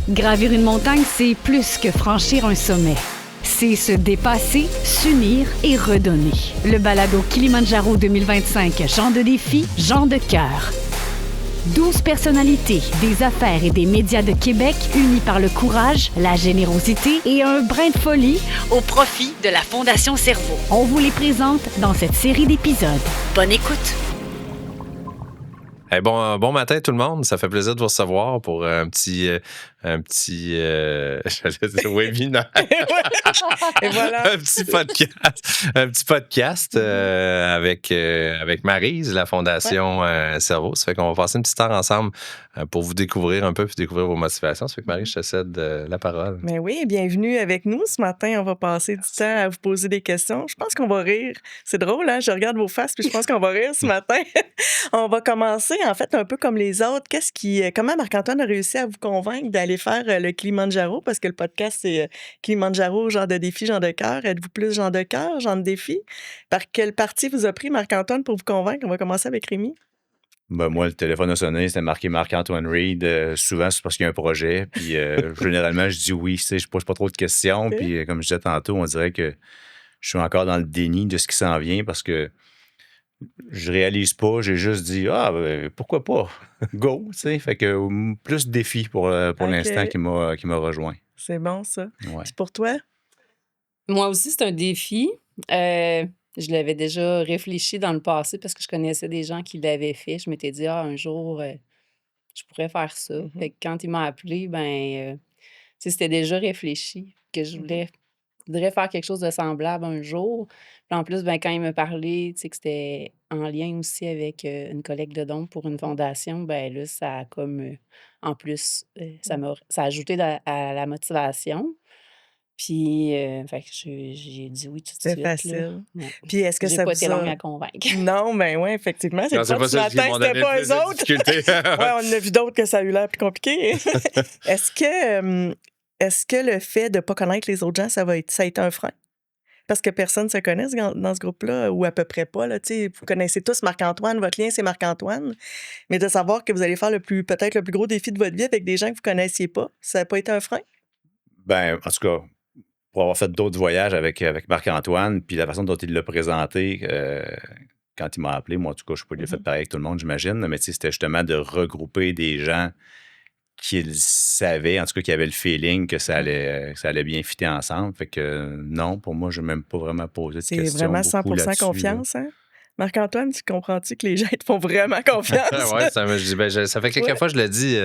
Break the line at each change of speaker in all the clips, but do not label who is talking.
Gravir une montagne, c'est plus que franchir un sommet. C'est se dépasser, s'unir et redonner. Le balado Kilimandjaro 2025, Gens de défi, Gens de cœur. 12 personnalités, des affaires et des médias de Québec unis par le courage, la générosité et un brin de folie au profit de la Fondation Cerveau. On vous les présente dans cette série d'épisodes. Bonne écoute!
Hey, bon matin tout le monde, ça fait plaisir de vous recevoir pour un petit j'allais dire webinaire.
Et voilà.
un petit podcast avec Maryse, la Fondation Cerveau. Ça fait qu'on va passer une petite heure ensemble pour vous découvrir un peu puis découvrir vos motivations. Ça fait que Maryse, je te cède la parole.
Mais oui, bienvenue avec nous. Ce matin, on va passer du temps à vous poser des questions. Je pense qu'on va rire. C'est drôle, hein? Je regarde vos faces puis je pense qu'on va rire ce matin. On va commencer, en fait, un peu comme les autres. Comment Marc-Antoine a réussi à vous convaincre d'aller faire le Kilimandjaro? Parce que le podcast, c'est Kilimandjaro, genre de défi, genre de cœur. Êtes-vous plus genre de cœur, genre de défi? Par quel parti vous a pris Marc-Antoine pour vous convaincre? On va commencer avec Rémi.
Ben, moi, le téléphone a sonné, c'était marqué Marc-Antoine Reid. Souvent, c'est parce qu'il y a un projet. Puis, généralement, je dis oui. Je pose pas trop de questions.
Okay.
Puis, comme je disais tantôt, on dirait que je suis encore dans le déni de ce qui s'en vient parce que je réalise pas. J'ai juste dit, pourquoi pas? Go, tu sais. Fait que plus de défis pour l'instant qui m'a rejoint.
C'est bon, ça.
Ouais.
Puis pour toi?
Moi aussi, c'est un défi. Je l'avais déjà réfléchi dans le passé parce que je connaissais des gens qui l'avaient fait. Je m'étais dit, un jour, je pourrais faire ça. Fait que quand il m'a appelé, c'était déjà réfléchi que je voudrais faire quelque chose de semblable un jour. Puis en plus, quand il m'a parlé, que c'était en lien aussi avec une collecte de dons pour une fondation, là, ça a comme, en plus, ça a ajouté à la motivation. Puis, fait que j'ai dit oui tout de suite.
C'est facile.
Ouais.
Puis est-ce que
J'ai
ça
pas
vous
été
a...
longue à convaincre.
Non, mais oui, effectivement. C'est
Non,
pas
pas
ce
ça qui
matin,
m'ont
c'était
donné
pas
le
eux
plus de
autres.
difficultés.
Ouais, on en a vu d'autres que ça a eu l'air plus compliqué. Est-ce que le fait de ne pas connaître les autres gens, ça a été un frein? Parce que personne ne se connaît dans ce groupe-là, ou à peu près pas. Là, vous connaissez tous Marc-Antoine, votre lien, c'est Marc-Antoine. Mais de savoir que vous allez faire peut-être le plus gros défi de votre vie avec des gens que vous ne connaissiez pas, ça n'a pas été un frein?
Ben, en tout cas, pour avoir fait d'autres voyages avec Marc-Antoine, puis la façon dont il l'a présenté quand il m'a appelé, moi, en tout cas, je ne suis pas lui fait pareil avec tout le monde, j'imagine, mais c'était justement de regrouper des gens qui savaient, en tout cas, qui avaient le feeling que ça allait bien fitter ensemble. Fait que non, pour moi, je n'ai même pas vraiment posé de questions.
C'est vraiment 100% confiance, hein? Marc-Antoine, tu comprends-tu que les gens te font vraiment confiance?
Oui, ça fait quelques fois, je le dis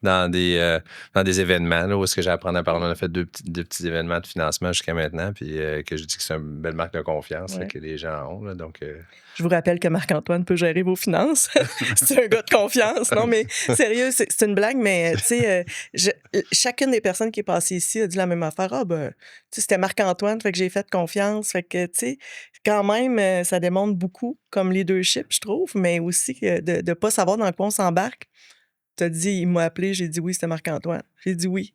dans des événements là, où est-ce que j'ai appris à parler. On a fait deux petits événements de financement jusqu'à maintenant, puis que je dis que c'est une belle marque de confiance là, que les gens ont. Là, donc,
Je vous rappelle que Marc-Antoine peut gérer vos finances. C'est un gars de confiance. Non, mais sérieux, c'est une blague, mais tu sais, chacune des personnes qui est passée ici a dit la même affaire. C'était Marc-Antoine, fait que j'ai fait confiance. Fait que, tu sais, quand même, ça démontre beaucoup comme leadership, je trouve, mais aussi de ne pas savoir dans quoi on s'embarque. Tu as dit, il m'a appelé, j'ai dit oui, c'était Marc-Antoine. J'ai dit oui.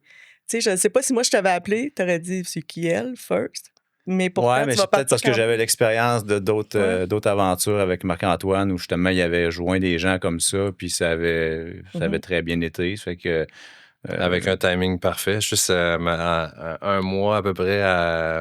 Tu sais, je ne sais pas si moi je t'avais appelé, tu aurais dit c'est qui elle, first. Mais pourtant,
mais c'est peut-être parce que j'avais l'expérience de d'autres aventures avec Marc-Antoine où justement il avait joint des gens comme ça, puis ça avait très bien été. Ça fait que
avec un timing parfait. Juste un mois à peu près,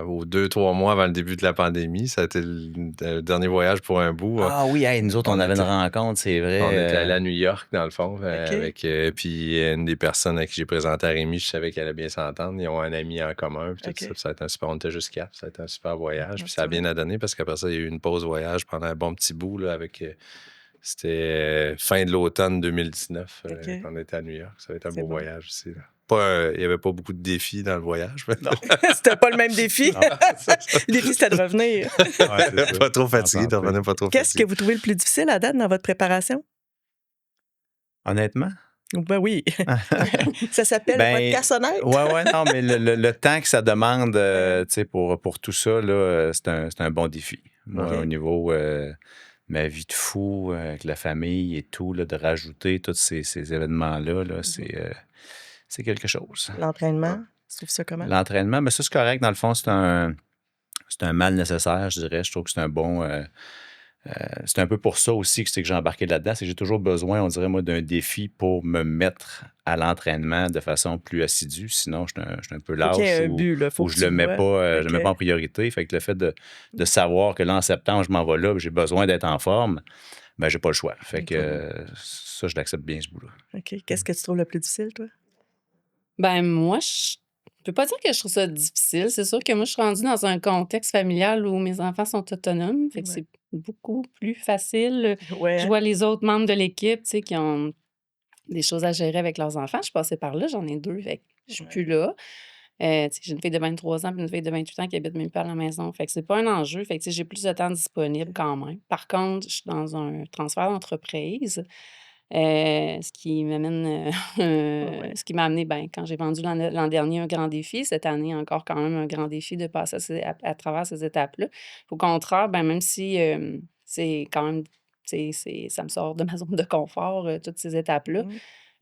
ou 2-3 mois avant le début de la pandémie. Ça a été le dernier voyage pour un bout.
Ah oui, nous autres, on avait une rencontre, c'est vrai.
On était allés à New York, dans le fond, avec puis une des personnes à qui j'ai présenté à Rémi, je savais qu'elle allait bien s'entendre. Ils ont un ami en commun, puis tout ça. Ça a été un super, on était juste 4, ça a été un super voyage. Puis ça a bien donné parce qu'après ça, il y a eu une pause voyage pendant un bon petit bout là, avec... C'était fin de l'automne 2019 qu'on était à New York. Ça va être un beau voyage aussi. Il n'y avait pas beaucoup de défis dans le voyage.
Non, c'était pas le même défi. Le défi, c'était de revenir.
Pas trop fatigué, de revenir pas trop fatigué.
Qu'est-ce que vous trouvez le plus difficile à date dans votre préparation?
Honnêtement?
Ben oui. Ça s'appelle podcast honnête.
Oui, non, mais le temps que ça demande pour tout ça, là, c'est un bon défi. Moi, au niveau... ma vie de fou avec la famille et tout, là, de rajouter tous ces événements-là, là, c'est quelque chose.
L'entraînement, tu trouves ça comment?
L'entraînement, mais ça, c'est correct. Dans le fond, c'est un mal nécessaire, je dirais. Je trouve que c'est un bon c'est un peu pour ça aussi que c'est que j'ai embarqué là-dedans. C'est que j'ai toujours besoin, on dirait, moi, d'un défi pour me mettre à l'entraînement de façon plus assidue. Sinon, je suis un peu
Faut qu'il y
lâche
ait un but, là. Faut
ou
que
je
tu
le mets
vois.
pas, je le mets
OK.
pas en priorité. Fait que le fait de savoir que là, en septembre, je m'en vais là, j'ai besoin d'être en forme, ben j'ai pas le choix. Fait que ça, je l'accepte bien, ce bout-là.
OK. Qu'est-ce que tu trouves le plus difficile, toi?
Ben, moi, je peux pas dire que je trouve ça difficile. C'est sûr que moi, je suis rendue dans un contexte familial où mes enfants sont autonomes, fait que
Ouais.
c'est beaucoup plus facile.
Ouais,
Je
hein?
vois les autres membres de l'équipe, tu sais, qui ont des choses à gérer avec leurs enfants. Je suis passée par là, j'en ai 2, fait que je suis
Ouais.
plus là. Tu sais, j'ai une fille de 23 ans puis une fille de 28 ans qui habite même pas à la maison. Fait que c'est pas un enjeu. Fait que, tu sais, j'ai plus de temps disponible quand même. Par contre, je suis dans un transfert d'entreprise, ce qui m'amène,
Ouais.
ce qui m'a amené, ben, quand j'ai vendu l'an dernier un grand défi, cette année encore quand même un grand défi de passer à travers ces étapes-là. Au contraire, ben, même si c'est quand même, ça me sort de ma zone de confort, toutes ces étapes-là,
Mmh.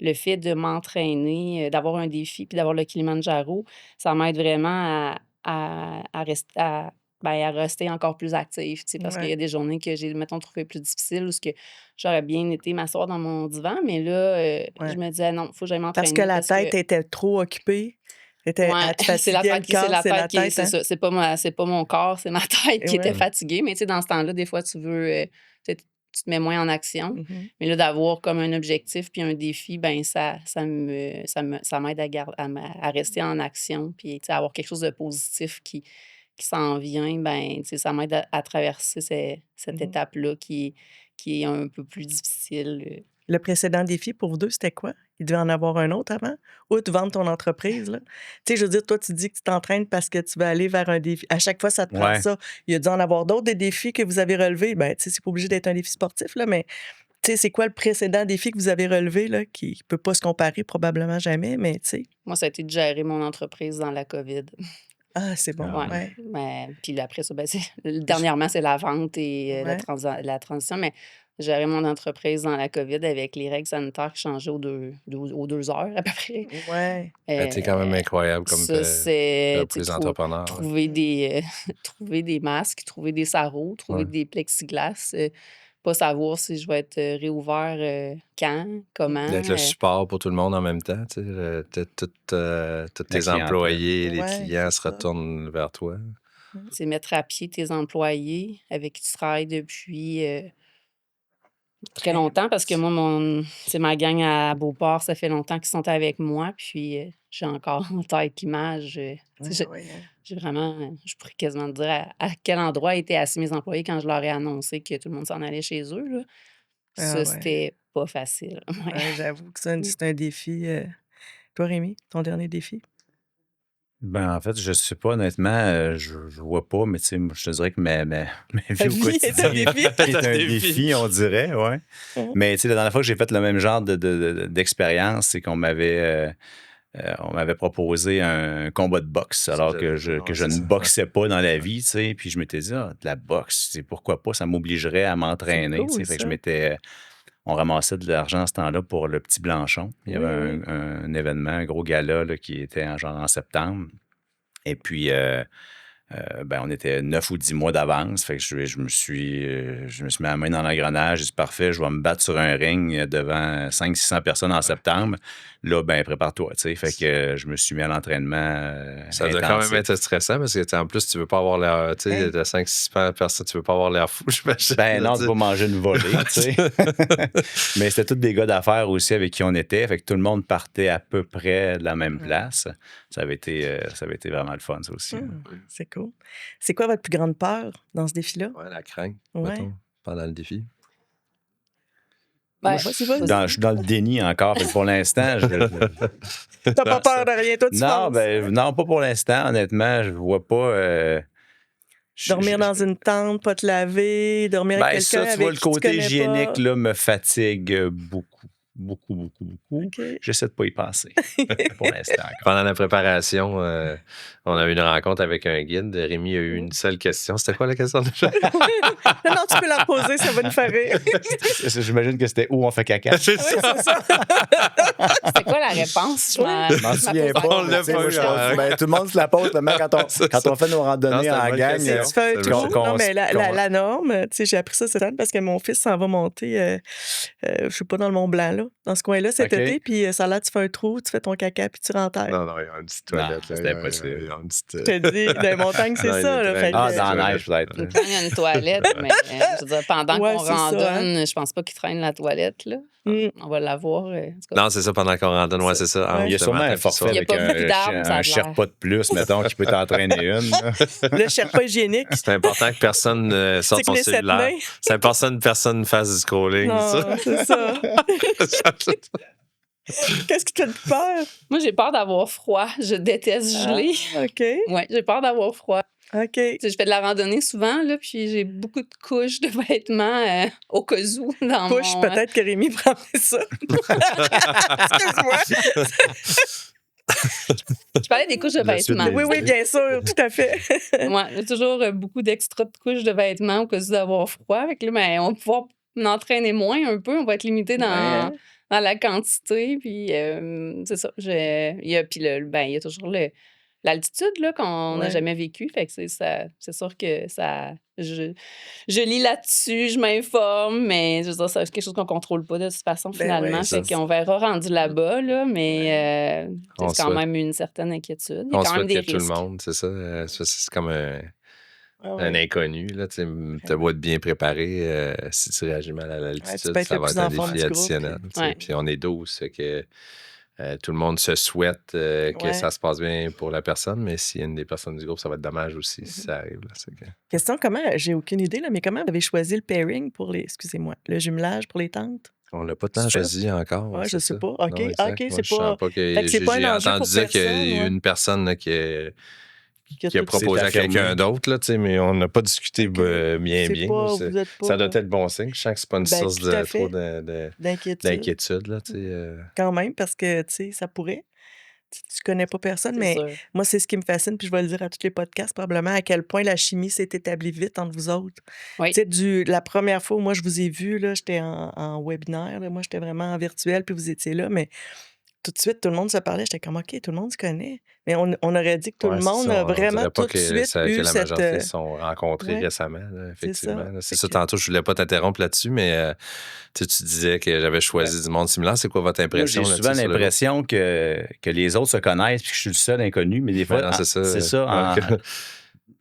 le fait de m'entraîner, d'avoir un défi puis d'avoir le Kilimandjaro, ça m'aide vraiment à rester encore plus active, tu sais, parce qu'il y
Ouais.
a des journées que j'ai, mettons, trouvé plus difficiles ou ce que j'aurais bien été m'asseoir dans mon divan, mais là, je
Ouais.
me disais: «Non, il faut que j'aille
Parce que
m'entraîner»
la
parce que
tête était trop occupée.
ouais,
Elle te
c'est la
fatiguait le
tête c'est
corps,
la
c'est la
tête qui
tête,
c'est
hein?
ça, c'est pas mon corps, c'est ma tête
Et
qui était
ouais.
fatiguée, mais tu sais, dans ce temps-là, des fois, tu veux, tu te mets moins en action.
Mmh.
Mais là, d'avoir comme un objectif puis un défi, ben ça m'aide à rester en action puis, tu sais, avoir quelque chose de positif qui s'en vient, ben, tu sais, ça m'aide à traverser cette
Mmh.
étape-là qui est un peu plus difficile,
Le précédent défi pour vous 2, c'était quoi? Il devait en avoir un autre avant? Outre vendre ton entreprise, là? Tu sais, je veux dire, toi, tu dis que tu t'entraînes parce que tu veux aller vers un défi. À chaque fois, ça te prend
Ouais.
ça. Il y a dû en avoir d'autres, des défis que vous avez relevés. Ben, tu sais, c'est pas obligé d'être un défi sportif, là, mais tu sais, c'est quoi le précédent défi que vous avez relevé, là, qui peut pas se comparer probablement jamais, mais tu sais?
Moi, ça a été de gérer mon entreprise dans la COVID.
Ah, c'est bon,
Ouais,
ouais.
mais puis après ça, ben, dernièrement, c'est la vente et
Ouais.
la transition, mais gérer mon entreprise dans la COVID avec les règles sanitaires qui changeaient aux 2 heures à peu près.
Ouais.
Ça a été quand même incroyable comme
Ça, c'est,
pour
tu sais,
les entrepreneurs. Ouais.
trouver des, trouver des masques, trouver des sarraux, trouver
Ouais.
des plexiglas, pas savoir si je vais être, réouvert, quand, comment,
D'être le support pour tout le monde en même temps. Tu sais, tous
La
tes
clientèle.
employés, les
Ouais,
clients
c'est
se
ça.
retournent vers toi.
c'est mettre à pied tes employés avec qui tu travailles depuis, très
Très
longtemps parce que moi, c'est ma gang à Beauport, ça fait longtemps qu'ils sont avec moi, puis j'ai encore en tête l'image. Tu sais,
ouais, ouais, hein.
j'ai vraiment, je pourrais quasiment te dire à quel endroit étaient assis mes employés quand je leur ai annoncé que tout le monde s'en allait chez eux, là.
Ah
Ça,
ouais.
c'était pas facile. Ouais.
Ouais, j'avoue que c'est un défi, Toi, Rémi, ton dernier défi?
Ben, en fait, je sais pas, honnêtement, je vois pas, mais tu sais, moi, je te dirais que ma vie
Ta
au
vie est un
quotidien
défi?
est un défi, on dirait, ouais.
Hein?
Mais tu sais, la dernière fois que j'ai fait le même genre d'expérience, c'est on m'avait proposé un combat de boxe,
Ça,
alors
j'avais vu,
que
ouais,
je
c'est
ne
ça.
boxais pas dans la
Ouais.
vie, tu sais. Puis je m'étais dit, ah, de la boxe, c'est pourquoi pas, ça m'obligerait à
C'est
m'entraîner, tu sais.
cool
Fait que
ça.
on ramassait de l'argent à ce temps-là pour le Petit Blanchon. Il y avait
Oui, oui.
un événement, un gros gala là, qui était en septembre. Et puis, ben, on était 9 ou 10 mois d'avance. Fait que je me suis mis la main dans l'engrenage. J'ai dit, parfait, je vais me battre sur un ring devant 500-600 personnes en septembre. Là, ben, prépare-toi, tu sais. Fait que je me suis mis à l'entraînement
Ça doit quand même
intensif.
être stressant parce que en plus, tu veux pas avoir l'air, tu sais,
Hey.
de 5-6 personnes, tu veux pas avoir l'air fou, j'imagine.
Ben non,
tu
tu vas manger une volée, tu sais. Mais c'était tous des gars d'affaires aussi avec qui on était. Fait que tout le monde partait à peu près de la même
Ouais.
place. Ça avait été vraiment le fun, ça aussi.
C'est cool. C'est quoi votre plus grande peur dans ce défi-là?
Ouais, la crainte,
Ouais.
mettons, pendant le défi.
Ben,
Vas-y,
Je
vas-y.
suis dans le déni encore. Fait que pour l'instant,
T'as pas peur de rien, toi, tu
non,
penses?
non, pas pour l'instant. Honnêtement, je vois pas.
Dormir dans une tente, pas te laver, dormir avec
Ben,
quelqu'un
ça, tu vois,
avec
le
qui tu
côté
connais
hygiénique
pas.
là, me fatigue beaucoup. beaucoup, beaucoup, beaucoup.
OK.
J'essaie de pas y penser pour l'instant.
Pendant la préparation, on a eu une rencontre avec un guide. Rémi a eu une seule question. C'était quoi la question déjà?
Non, tu peux la poser, ça va nous faire rire.
J'imagine que c'était où on fait caca.
C'est
Oui,
ça.
c'est ça.
C'était quoi la réponse?
Je m'en souviens pas.
On l'a
Tu sais,
pas
moi,
eu,
je
hein.
pense- ben, tout le monde se la pose même quand on fait nos
Non,
randonnées
c'est une
en
bonne
gang.
question.
Tu fais un
C'est
trou.
vrai.
Non, mais la norme, tu sais, j'ai appris ça cette année parce que mon fils s'en va monter, je sais pas, dans le Mont-Blanc, là, dans ce coin-là, cet
OK.
été. Puis ça là, tu fais un trou, tu fais ton caca, puis tu rentres.
Non, il y a une petite toilette.
Non,
là.
c'est impossible.
Il y a une petite,
Je te dis, dans les montagnes, c'est
Non, il y a
ça.
une
Là,
très
fait que,
Ah,
petite
dans la
toilette.
neige, peut-être.
Tout le temps, il y a une toilette, mais je veux dire, pendant
Ouais,
qu'on
c'est ça, hein.
randonne, je pense pas qu'il traîne la toilette. Là.
Mm.
On va la voir. En tout cas.
Non, c'est ça, pendant qu'on randonne. Ouais, c'est ça.
Ouais.
Il y a sûrement un forfait
Il y a
avec
pas beaucoup d'arbres, ça a
un
l'air.
Sherpa de plus, mettons, qui peut t'entraîner une. là.
Le Sherpa hygiénique.
C'est important que personne sorte
C'est
son
que les 7
cellulaire.
mains.
C'est important que personne fasse du scrolling.
Non, c'est ça. Qu'est-ce qui te fait le plus peur?
Moi, j'ai peur d'avoir froid. Je déteste geler.
OK.
Ouais, j'ai peur d'avoir froid.
OK.
Tu sais, je fais de la randonnée souvent, là, puis j'ai beaucoup de couches de vêtements au cas où dans
Couche,
mon...
peut-être que Rémi prendrait ça. Excuse-moi.
Je parlais des couches de
La suite
vêtements.
des-
Oui, oui, bien sûr, tout à fait.
Ouais, j'ai toujours beaucoup d'extra de couches de vêtements au cas où d'avoir froid. Avec là, ben, on va pouvoir en entraîner moins un peu. On va être limité dans la quantité. Puis c'est ça. Il y a toujours l'altitude là, qu'on n'a
Ouais.
jamais vécu. Fait que c'est sûr que ça. Je lis là-dessus, je m'informe, mais je veux dire, c'est quelque chose qu'on ne contrôle pas de toute façon,
Ben
finalement.
ouais,
Fait
ça,
qu'on verra rendu là-bas, là, mais
On
c'est quand
souhaite-
même une certaine inquiétude. Il y a
On
quand même
souhaite
des
que tout le
risques.
monde, c'est ça. C'est comme
Ah ouais.
un inconnu. Tu as beau être bien préparé, si tu réagis mal à l'altitude,
peux être
ça
le
va
plus
être un
en forme
défi
du groupe,
additionnel.
puis-
tu sais.
Ouais.
Puis on est 12, fait que tout le monde se souhaite que
Ouais.
ça se passe bien pour la personne, mais s'il y a une des personnes du groupe, ça va être dommage aussi si ça arrive. Là, c'est que-
Question, j'ai aucune idée, là, mais comment vous avez choisi le pairing pour le jumelage pour les tentes?
On l'a pas tant
C'est ça?
choisi encore.
Ouais,
c'est
je sais
ça.
pas. OK,
Non, exact.
OK,
Moi,
c'est
je sens
pas...
que
Fait que c'est pas un
j'ai
enjeu
entendu
pour
dire qu'il y a
personne,
une personne là, qui a
tout-
proposé à
affirmé.
quelqu'un d'autre, là, tu sais, mais on n'a pas discuté
OK.
bien.
C'est pas, vous êtes pas
Ça doit être bon signe. Je sens que c'est pas une
Ben,
source
tout à
de trop
fait. d'inquiétude.
d'inquiétude. Là, tu sais,
Quand même, parce que, tu sais, ça pourrait. Tu connais pas personne,
C'est
mais
sûr.
moi, c'est ce qui me fascine, puis je vais le dire à tous les podcasts, probablement, à quel point la chimie s'est établie vite entre vous autres.
Oui.
Tu sais, la première fois où moi, je vous ai vu, là, j'étais en webinaire, là, moi, j'étais vraiment en virtuel, puis vous étiez là, mais tout de suite, tout le monde se parlait. J'étais comme, OK, tout le monde se connaît. Mais on aurait dit que tout
ouais,
le
c'est
monde
ça,
a
on
vraiment
dirait pas
tout de suite
que
eu
la
cette...
majorité se sont rencontrés
ouais,
récemment, là, effectivement.
ça.
là. C'est
Fait
ça,
que-
tantôt, je voulais pas t'interrompre là-dessus, mais tu disais que j'avais choisi du monde similaire. C'est quoi votre
Moi,
impression
j'ai
là-dessus
souvent
sur le
l'impression que les autres se connaissent puis que je suis le seul inconnu, mais des fois,
Ben non, c'est ça.
c'est ça.
Ouais.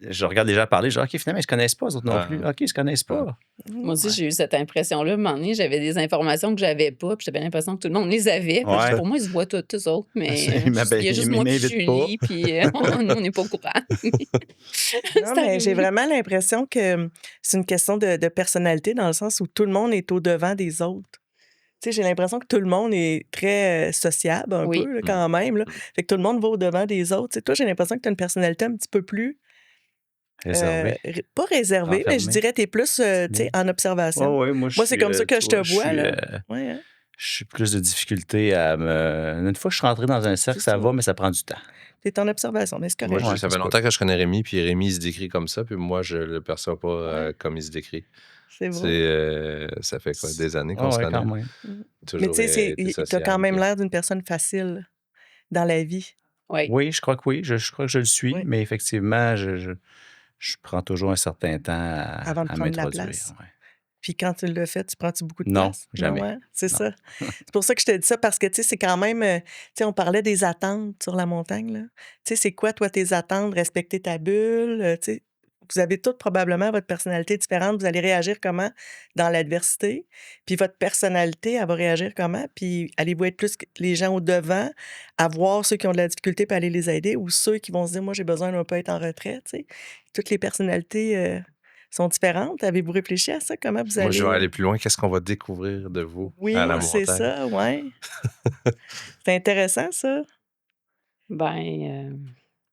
Je regarde les gens parler, je dis, OK, finalement, ils ne se connaissent pas, les autres non
Ouais.
plus. OK, ils ne se connaissent pas.
Moi aussi, j'ai eu cette impression-là. À un moment donné, j'avais des informations que j'avais pas, puis j'avais l'impression que tout le monde les avait. Puis
Ouais.
pour moi, ils se voient tous, eux autres, mais
Ils m'appellent-
il y a juste
ils
moi et
m'invitent
Julie, puis nous, on n'est pas au courant.
Non, mais j'ai vraiment l'impression que c'est une question de personnalité dans le sens où tout le monde est au-devant des autres. Tu sais, j'ai l'impression que tout le monde est très sociable un
Oui.
peu là, quand même. Là. Fait que tout le monde va au-devant des autres. Tu sais, toi, j'ai l'impression que tu as une personnalité un petit peu plus...
Réservé.
pas réservée, mais je
Enfermée.
dirais que tu es plus tu sais, en observation.
Ouais, moi,
Moi, c'est comme ça que je te vois, là. Ouais, hein?
Je suis plus de difficulté à me. Une fois que je suis rentré dans un cercle,
C'est
ça
ça.
va, mais ça prend du temps.
Tu es en observation, mais c'est correct.
Moi,
Ouais,
ça fait
c'est
longtemps que je connais Rémi, puis Rémi, il se décrit comme ça, puis moi, je le perçois pas comme il se décrit.
C'est vrai.
Ça fait quoi, des années qu'on
Ah
se
ouais,
connaît?
quand même.
Toujours
Mais tu sais,
été
tu as
sociable,
quand même
puis-
l'air d'une personne facile dans la vie.
Oui.
Oui, je crois que oui. Je crois que je le suis,
Oui.
mais effectivement, je prends toujours un certain temps
Avant de
à
prendre la
m'introduire.
place.
Ouais.
Puis quand tu le fais, tu prends-tu beaucoup de
Non,
place?
jamais.
hein? C'est
Non.
ça. C'est pour ça que je te dis ça, parce que, tu sais, c'est quand même... tu sais, on parlait des attentes sur la montagne, là. Tu sais, c'est quoi, toi, tes attentes? Respecter ta bulle? Tu sais, vous avez toutes probablement votre personnalité différente. Vous allez réagir comment dans l'adversité? Puis votre personnalité, elle va réagir comment? Puis allez-vous être plus que les gens au devant, à voir ceux qui ont de la difficulté puis aller les aider, ou ceux qui vont se dire, moi, j'ai besoin d'un peu être en retrait, tu sais? Toutes les personnalités... sont différentes. Avez-vous réfléchi à ça? Comment vous allez...
Moi, je vais aller plus loin. Qu'est-ce qu'on va découvrir de vous
Oui,
à la
c'est
montagne?
ça, oui. C'est intéressant, ça.
Ben,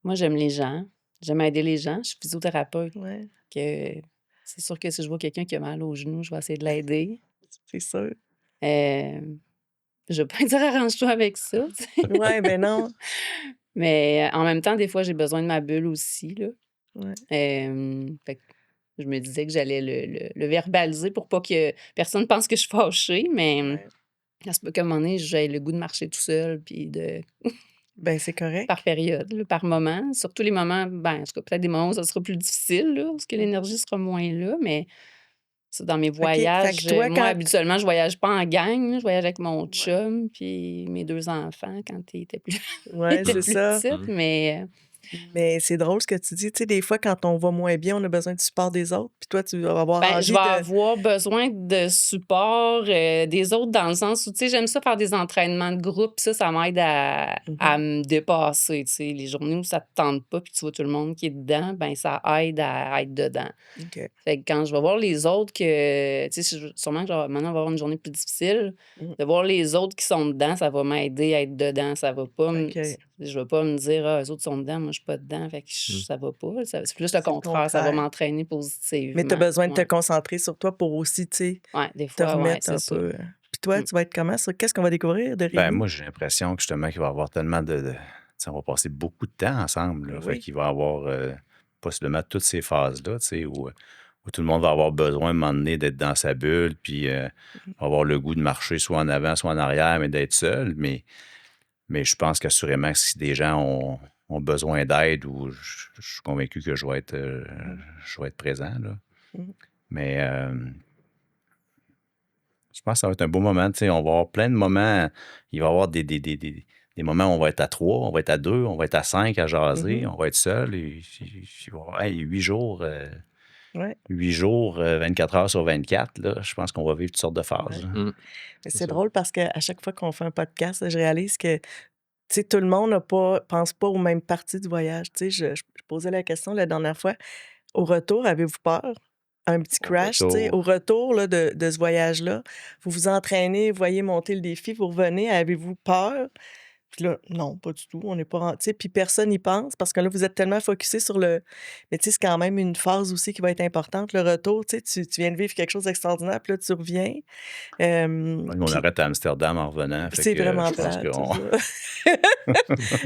moi, j'aime les gens. J'aime aider les gens. Je suis physiothérapeute.
Ouais,
C'est sûr que si je vois quelqu'un qui a mal au genou, je vais essayer de l'aider.
c'est sûr.
Euh, je vais pas dire arrange-toi avec ça, tu sais.
Ouais, ben non.
Mais en même temps, des fois, j'ai besoin de ma bulle aussi, là.
Ouais.
Fait que je me disais que j'allais le verbaliser pour pas que personne pense que je suis fâchée, mais
Ouais.
ça se peut qu'à un moment donné, j'aie le goût de marcher tout seul, puis
Ben, c'est correct.
par période, là, par moment. Surtout les moments, ben, en tout cas, peut-être des moments où ça sera plus difficile, là, parce que l'énergie sera moins là, mais ça, dans mes
OK. Fait
voyages,
que toi,
moi,
quand.
habituellement, je voyage pas en gang, là, je voyage avec mon
Ouais.
chum, puis mes 2 enfants quand ils étaient plus, ils
Ouais,
étaient
c'est
plus
ça.
petites, mais
Mais c'est drôle ce que tu dis. Tu sais, des fois, quand on va moins bien, on a besoin du support des autres. Puis toi, tu vas avoir
ben, je
envie
vais
de.
avoir besoin de support des autres dans le sens où, tu sais, j'aime ça faire des entraînements de groupe, ça m'aide à me dépasser, tu sais. Les journées où ça te tente pas, puis tu vois tout le monde qui est dedans, ben ça aide à être dedans.
OK.
Fait que quand je vais voir les autres que, tu sais, sûrement que maintenant, on va avoir une journée plus difficile,
Mm.
de voir les autres qui sont dedans, ça va m'aider à être dedans. Ça va pas
OK.
je vais pas me dire, ah, les autres sont dedans, moi, je suis pas dedans, fait que ça va pas. C'est plus le
C'est le
contraire, ça va
contraire.
m'entraîner
Mais tu as
positivement.
besoin de te
Ouais,
concentrer sur toi pour aussi, tu sais,
ouais, des
te
fois, ouais,
remettre
c'est
un
ça.
peu. Puis toi,
Mm.
tu vas être comment ça? Qu'est-ce qu'on va découvrir de
Ben,
Rémi?
moi, j'ai l'impression que justement qu'il va y avoir tellement tu sais, on va passer beaucoup de temps ensemble. Là. Fait
Oui.
qu'il va y avoir possiblement toutes ces phases-là, tu sais, où tout le monde va avoir besoin à un moment donné d'être dans sa bulle, puis va avoir le goût de marcher soit en avant, soit en arrière, mais d'être seul. Mais je pense qu'assurément, si des gens ont besoin d'aide, ou je suis convaincu que je vais être présent. Là.
Mm.
Mais je pense que ça va être un beau moment. Tu sais, on va avoir plein de moments. Il va y avoir des moments où on va être à 3, on va être à 2, on va être à 5 à jaser,
Mhm.
on va être seul. Et, il va y avoir, hey, 8 jours,
Ouais.
8 jours, 24 heures sur 24. Là, je pense qu'on va vivre toutes sortes de phases.
Ouais.
Là.
Mm.
Mais
C'est
c'est
ça.
drôle parce qu'à chaque fois qu'on fait un podcast, je réalise que, tu sais, tout le monde pense pas aux mêmes parties du voyage. Tu sais, je posais la question la dernière fois. Au retour, avez-vous peur? Un petit
Au
crash, tu sais, au
retour,
retour là, de ce voyage-là, vous vous entraînez, vous voyez monter le défi, vous revenez, avez-vous peur? Puis là, non, pas du tout, on n'est pas tu sais, puis personne n'y pense parce que là, vous êtes tellement focusé sur le mais tu sais, c'est quand même une phase aussi qui va être importante, le retour, tu sais, tu viens de vivre quelque chose d'extraordinaire, puis là, tu reviens.
nous, on
Puis
arrête à Amsterdam en revenant. Fait
c'est
que
vraiment
je pense
plate,
qu'on.
ça.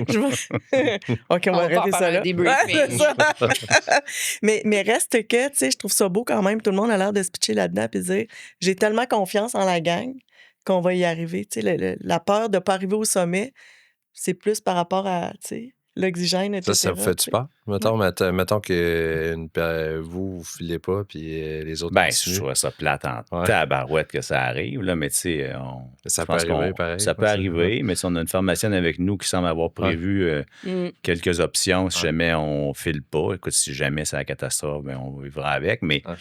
Je vais OK, on va
On va pouvoir
arrêter
faire
ça
un
là. Ouais, c'est
debriefing.
ça. Mais reste que, tu sais, je trouve ça beau quand même. Tout le monde a l'air de se pitcher là-dedans puis de dire j'ai tellement confiance en la gang qu'on va y arriver. Tu sais, la peur de ne pas arriver au sommet, c'est plus par rapport à, tu sais, l'oxygène,
Ça
etc.
vous fait-tu
tu sais.
peur?
Ouais.
Mettons que vous filez pas, puis les autres
Ben, je
continuent.
trouve ça plate en
Ouais.
tabarouette que ça arrive, là, mais tu sais,
Ça
je
peut
pense
arriver pareil.
ça peut arriver, mais si on a une pharmacienne avec nous qui semble avoir prévu
Mm.
quelques options si
Ouais.
jamais on file pas. Écoute, si jamais c'est la catastrophe, ben, on vivra avec. Mais
Ouais.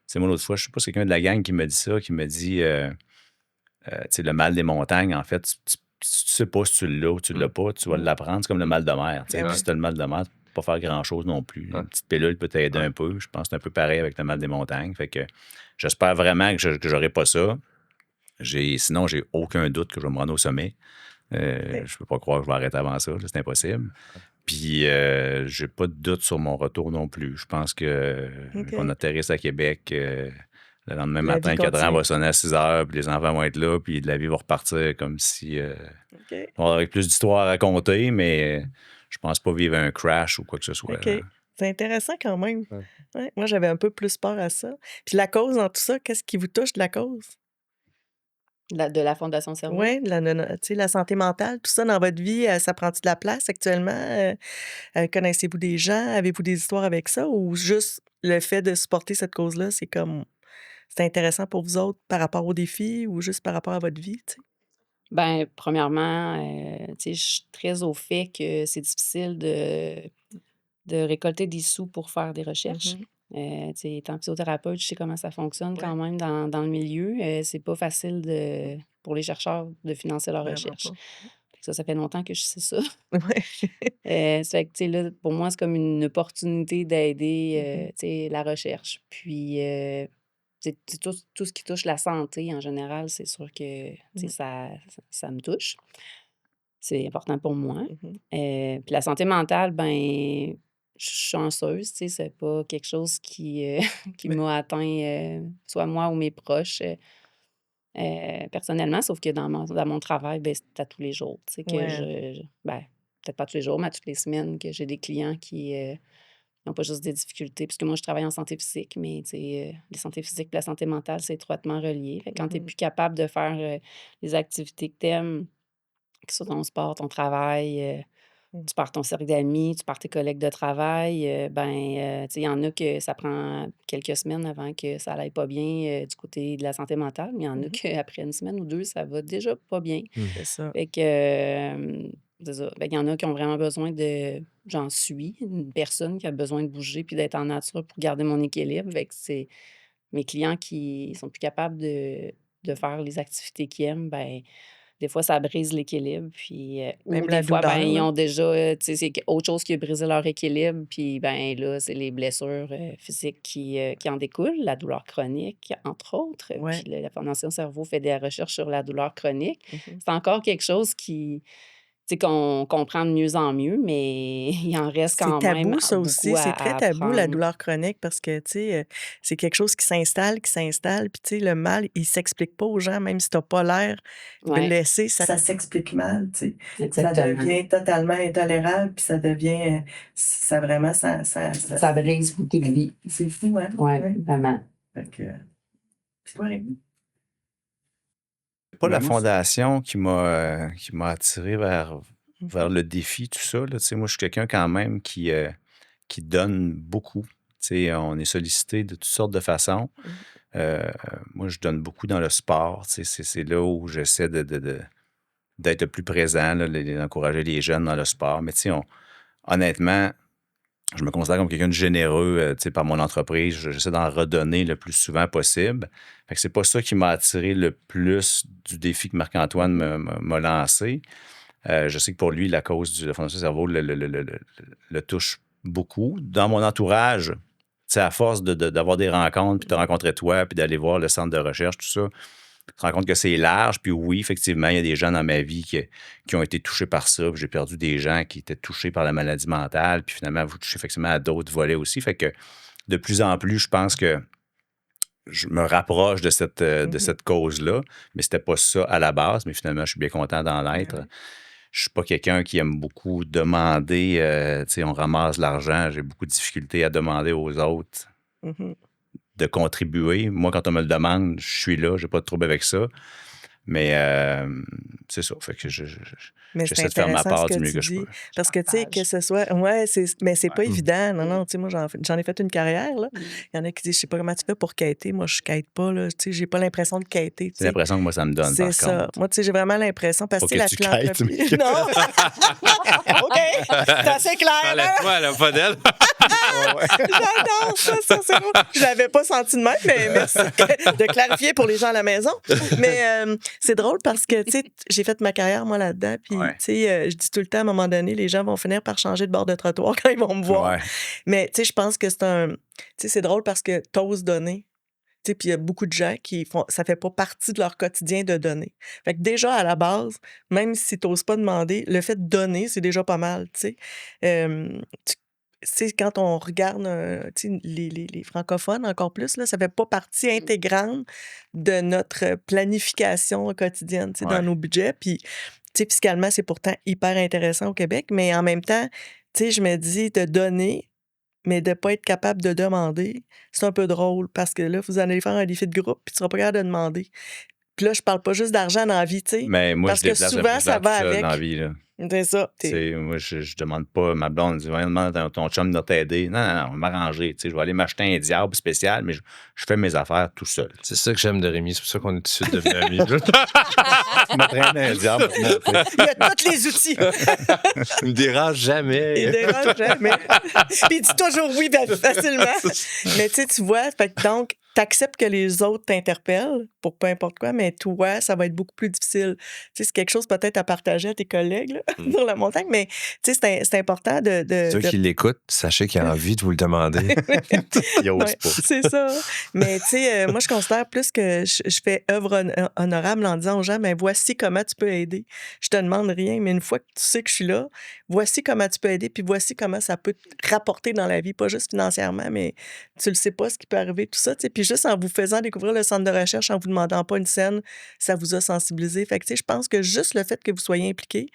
c'est moi, l'autre fois, je sais pas, c'est quelqu'un de la gang qui me dit ça, qui me dit, tu sais, le mal des montagnes, en fait, tu sais pas si tu l'as ou tu l'as pas, tu vas l'apprendre. C'est comme le mal de mer. Tu sais.
Ben
Puis
oui.
si tu as le mal de mer, tu peux pas faire grand-chose non plus.
Ouais.
Une petite pilule peut t'aider un peu. Je pense que c'est un peu pareil avec le mal des montagnes. Fait que j'espère vraiment que j'aurai pas ça. Sinon, j'ai aucun doute que je vais me rendre au sommet. Je peux pas croire que je vais arrêter avant ça. Là, c'est impossible. Puis, j'ai pas de doute sur mon retour non plus. Je pense
OK.
qu'on atterrisse à Québec le lendemain
La
matin,
vie
le cadran
continue.
va sonner à 6 heures, puis les enfants vont être là, puis la vie va repartir comme si
OK.
on aurait plus d'histoires à raconter, mais je pense pas vivre un crash ou quoi que ce soit.
OK.
là.
C'est intéressant quand même.
Ouais.
Ouais, moi, j'avais un peu plus peur à ça. Puis la cause dans tout ça, qu'est-ce qui vous touche de la cause?
De la Fondation Cerveau.
Oui, tu sais, la santé mentale, tout ça dans votre vie, ça prend-tu de la place actuellement? Connaissez-vous des gens? Avez-vous des histoires avec ça? Ou juste le fait de supporter cette cause-là, c'est intéressant pour vous autres par rapport aux défis ou juste par rapport à votre vie, tu sais?
Ben, premièrement, tu sais, je suis très au fait que c'est difficile de récolter des sous pour faire des recherches.
Mhm.
Tu sais, étant psychothérapeute, je sais comment ça fonctionne
Ouais,
quand même dans le milieu. C'est pas facile pour les chercheurs de financer leur
vraiment
recherche.
pas.
Fait que ça fait longtemps que je sais ça.
Ouais.
Ça fait que, tu sais, là, pour moi, c'est comme une opportunité d'aider,
Mhm.
tu sais, la recherche. Puis, tu sais, tout ce qui touche la santé en général, c'est sûr que, tu sais,
Mm.
ça me touche. C'est important pour moi.
Mhm.
Puis la santé mentale, ben, je suis chanceuse, tu sais, c'est pas quelque chose qui
Mais-
m'a atteint, soit moi ou mes proches. personnellement, sauf que dans mon travail, ben, c'est à tous les jours. Tu sais, que
Ouais.
ben, peut-être pas tous les jours, mais à toutes les semaines, que j'ai des clients qui n'ont pas juste des difficultés. Puisque moi, je travaille en santé physique, mais tu sais, la santé physique et la santé mentale, c'est étroitement relié. Fait que quand tu n'es plus capable de faire les activités que tu aimes, que ce soit ton sport, ton travail, tu perds ton cercle d'amis, tu perds tes collègues de travail, tu sais, il y en a que ça prend quelques semaines avant que ça aille pas bien du côté de la santé mentale, mais il y en a qu'après une semaine ou 2, ça va déjà pas bien.
C'est ça.
Fait que, c'est ça. Fait qu'il y en a qui ont vraiment besoin de j'en suis une personne qui a besoin de bouger puis d'être en nature pour garder mon équilibre. Fait que c'est mes clients qui sont plus capables de faire les activités qu'ils aiment, ben des fois, ça brise l'équilibre, puis ou
Même
des
la
fois,
douleur,
ils
là.
ont déjà, tu sais, c'est autre chose qui a brisé leur équilibre, puis ben là, c'est les blessures physiques qui en découlent, la douleur chronique, entre autres.
Ouais.
Puis la Fondation Cerveau fait des recherches sur la douleur chronique.
Mhm.
C'est encore quelque chose qui, tu sais, qu'on comprend de mieux en mieux, mais il en reste
C'est
quand même
tabou, ça
beaucoup
aussi. C'est très
à
tabou, la
apprendre.
douleur chronique, parce que, tu sais, c'est quelque chose qui s'installe, puis, tu sais, le mal, il s'explique pas aux gens, même si t'as pas l'air
Ouais,
blessé, ça s'explique mal, tu sais. Ça
exactement.
devient totalement intolérable, puis ça devient, ça vraiment,
Ça brise beaucoup de vie.
c'est fou, hein?
Ouais,
Ouais.
vraiment.
Fait que, puis toi, Rémi?
C'est pas
Ben,
la
moi,
fondation qui m'a attiré vers le défi, tout ça. Là. Tu sais, moi, je suis quelqu'un quand même qui donne beaucoup. Tu sais, on est sollicité de toutes sortes de façons. Moi, je donne beaucoup dans le sport. Tu sais, c'est là où j'essaie d'être le plus présent, là, d'encourager les jeunes dans le sport. Mais tu sais, honnêtement, je me considère comme quelqu'un de généreux, tu sais, par mon entreprise. J'essaie d'en redonner le plus souvent possible. Fait que c'est pas ça qui m'a attiré le plus du défi que Marc-Antoine m'a lancé. Je sais que pour lui, la cause de la Fondation Cerveau le touche beaucoup. Dans mon entourage, tu sais, à force d'avoir des rencontres, puis de te rencontrer toi, puis d'aller voir le centre de recherche, tout ça, tu te rends compte que c'est large. Puis oui, effectivement, il y a des gens dans ma vie qui ont été touchés par ça. Puis j'ai perdu des gens qui étaient touchés par la maladie mentale. Puis finalement, vous touchez effectivement à d'autres volets aussi. Fait que de plus en plus, je pense que je me rapproche de cette cause-là. Mais c'était pas ça à la base. Mais finalement, je suis bien content d'en être. Je suis pas quelqu'un qui aime beaucoup demander. Tu sais, on ramasse l'argent. J'ai beaucoup de difficultés à demander aux autres
Mhm.
de contribuer. Moi, quand on me le demande, je suis là, j'ai pas de trouble avec ça. Mais c'est ça. Fait que
Mais c'est
j'essaie de faire ma
intéressant ce
part
que
du mieux
tu
que je
dis,
peux.
parce que, tu sais, que ce soit... Ouais, mais c'est pas évident. Non, non, tu sais, moi, j'en ai fait une carrière, là. Il y en a qui disent, je sais pas comment tu fais pour quêter. Moi, je quête pas, là. Tu sais, j'ai pas l'impression de quêter, tu
C'est
sais.
l'impression que moi, ça me donne,
C'est
par
ça.
contre.
Moi, tu sais, j'ai vraiment l'impression, parce
Faut
que
que
la
tu quêtes,
philanthropie...
mais-
Non! OK! C'est assez clair, là!
Enlève-toi, là, pas d'elle.
J'adore ça, c'est beau. Je l'avais pas senti de même, mais merci de clarifier pour les gens à la maison. Mais c'est drôle parce que, tu sais, j'ai fait ma carrière, moi, là-dedans, puis,
Ouais.
tu sais, je dis tout le temps, à un moment donné, les gens vont finir par changer de bord de trottoir quand ils vont me voir.
Ouais.
Mais, tu sais, je pense que c'est un... Tu sais, c'est drôle parce que t'oses donner. Tu sais, puis il y a beaucoup de gens qui font... Ça fait pas partie de leur quotidien de donner. Fait que déjà, à la base, même si t'oses pas demander, le fait de donner, c'est déjà pas mal, tu sais. Tu sais, quand on regarde tu sais, les francophones encore plus, là, ça fait pas partie intégrante de notre planification quotidienne, tu sais, dans
Ouais.
nos budgets. Puis, tu sais, fiscalement, c'est pourtant hyper intéressant au Québec, mais en même temps, tu sais, je me dis, de donner, mais de pas être capable de demander, c'est un peu drôle parce que là, vous allez faire un défi de groupe puis tu seras pas capable de demander. Puis là, je parle pas juste d'argent dans la vie, tu sais,
Mais moi,
parce
je
que
déplace le
souvent,
plus
ça
tout
va
seul
avec.
dans la vie, là.
C'est ça.
Tu sais, moi, je demande pas, ma blonde dit, demande à ton chum de t'aider. Non, on va m'arranger. Tu sais, je vais aller m'acheter un diable spécial, mais je fais mes affaires tout seul.
C'est ça que j'aime de Rémi. C'est pour ça qu'on est tout de suite devenus amis.
Je m'entraîne un diable.
Il y a tous les outils.
Il me dérange jamais.
Il dérange jamais. Puis il dit toujours oui facilement. Mais tu sais, tu vois, fait que donc, t'acceptes que les autres t'interpellent pour peu importe quoi, mais toi, ça va être beaucoup plus difficile. Tu sais, c'est quelque chose peut-être à partager à tes collègues là, sur la montagne, mais tu sais, c'est important de
Ceux qui l'écoutent, sachez qu'il a envie de vous le demander.
Il ose
Ouais,
pas.
c'est ça. Mais tu sais, moi, je considère plus que je fais œuvre honorable en disant aux gens, mais voici comment tu peux aider. Je te demande rien, mais une fois que tu sais que je suis là, voici comment tu peux aider, puis voici comment ça peut te rapporter dans la vie, pas juste financièrement, mais tu le sais pas ce qui peut arriver, tout ça. Tu sais, puis juste en vous faisant découvrir le centre de recherche, en vous demandant pas une scène, ça vous a sensibilisé. Fait que, tu sais, je pense que juste le fait que vous soyez impliqués,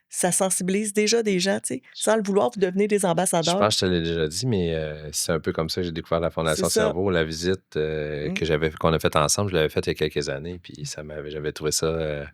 ça sensibilise déjà des gens, tu sais. Sans le vouloir, vous devenez des
Je
ambassadeurs.
pense que je te l'ai déjà dit, mais c'est un peu comme ça que j'ai découvert la
C'est
Fondation
ça.
Cerveau. La visite
Mm.
qu'on a faite ensemble, je l'avais faite il y a quelques années, puis j'avais trouvé ça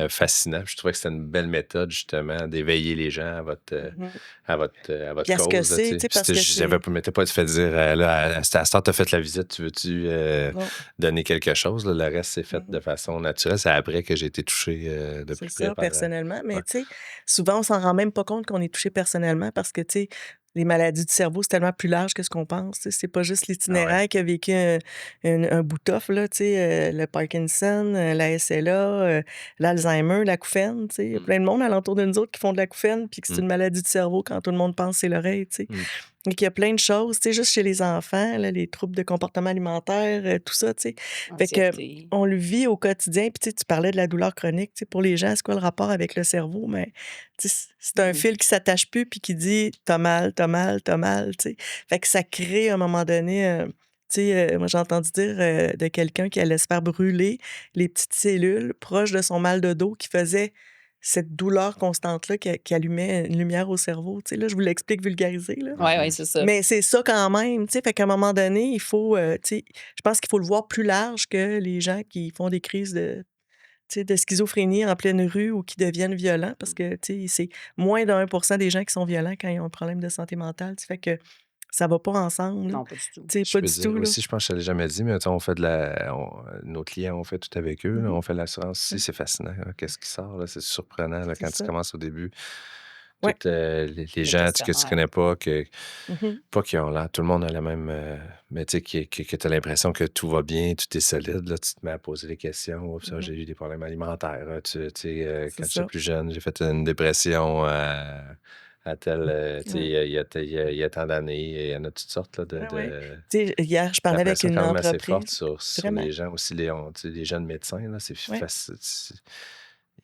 fascinant. Je trouvais que c'était une belle méthode, justement, d'éveiller les gens à votre,
Mhm.
à votre, à
Puis
votre
à ce que
cause. Là,
c'est,
tu
tu
sais.
sais,
Puis
parce que
j'avais
c'est...
m'étais pas fait dire, là, à cette heure, tu as fait la visite, tu veux-tu
Non.
donner quelque chose? Là? Le reste, c'est fait de
Mhm.
façon naturelle. C'est après que j'ai été touché de
C'est
plus près
ça,
par.
personnellement.
Ouais.
Mais tu sais, souvent, on s'en rend même pas compte qu'on est touché personnellement parce que, tu sais, les maladies du cerveau, c'est tellement plus large que ce qu'on pense. Tu sais. C'est pas juste
Ah ouais.
l'itinéraire qui a vécu un bout tough, là, tu sais, le Parkinson, la SLA, l'Alzheimer, l'acouphène. Tu sais. Il y a
Mm.
plein de monde alentour de nous autres qui font de l'acouphène puis que c'est
Mm.
une maladie du cerveau quand tout le monde pense que c'est l'oreille. Tu sais.
Mm.
Donc, il y a plein de choses, tu sais, juste chez les enfants, là, les troubles de comportement alimentaire, tout ça, tu sais. Fait que
Anxiété.
on le vit au quotidien. Puis, tu sais, tu parlais de la douleur chronique. Tu sais, pour les gens, c'est quoi le rapport avec le cerveau? Mais tu sais, c'est un
Mhm.
fil qui s'attache plus puis qui dit t'as mal, t'as mal, t'as mal. Tu sais. Fait que ça crée à un moment donné. Tu sais, moi, j'ai entendu dire de quelqu'un qui allait se faire brûler les petites cellules proches de son mal de dos qui faisait cette douleur constante-là qui allumait une lumière au cerveau. Tu sais, là, je vous l'explique vulgarisé, là.
Ouais, ouais,
Mhm.
c'est ça.
Mais c'est ça quand même, tu sais, fait qu'à un moment donné, il faut, tu sais, je pense qu'il faut le voir plus large que les gens qui font des crises de, tu sais, de schizophrénie en pleine rue ou qui deviennent violents parce que, tu sais, c'est moins de 1 % des gens qui sont violents quand ils ont un problème de santé mentale, tu sais, fait que ça va pas ensemble, là.
Non, pas du tout.
Tu sais,
Je
pas
peux
du
dire
tout, là.
aussi, je pense que je ne l'ai jamais dit, mais tu sais, on fait nos clients, on fait tout avec eux. Là,
Mhm.
on fait l'assurance aussi, c'est fascinant. Là, qu'est-ce qui sort, là, c'est surprenant là,
C'est
quand tu
ça.
commences au début.
Ouais.
Toutes les
Le
gens que tu
questionnaire.
connais pas,
Mhm.
pas qui ont l'air, tout le monde a la même, mais tu sais, que tu as l'impression que tout va bien, tout est solide. Là, tu te mets à poser des questions. Oups,
Mhm.
j'ai eu des problèmes alimentaires. Tu sais,
C'est
quand j'étais
ça.
plus jeune, j'ai fait une dépression à tel, tu sais,
Ouais.
il y a tant d'années. Il y en a toutes sortes là,
Ouais, ouais. Tu sais, hier, je parlais avec
l'impression
une
quand même assez forte
entreprise.
sur
Vraiment.
les gens aussi, tu sais, les jeunes médecins, là,
Ouais.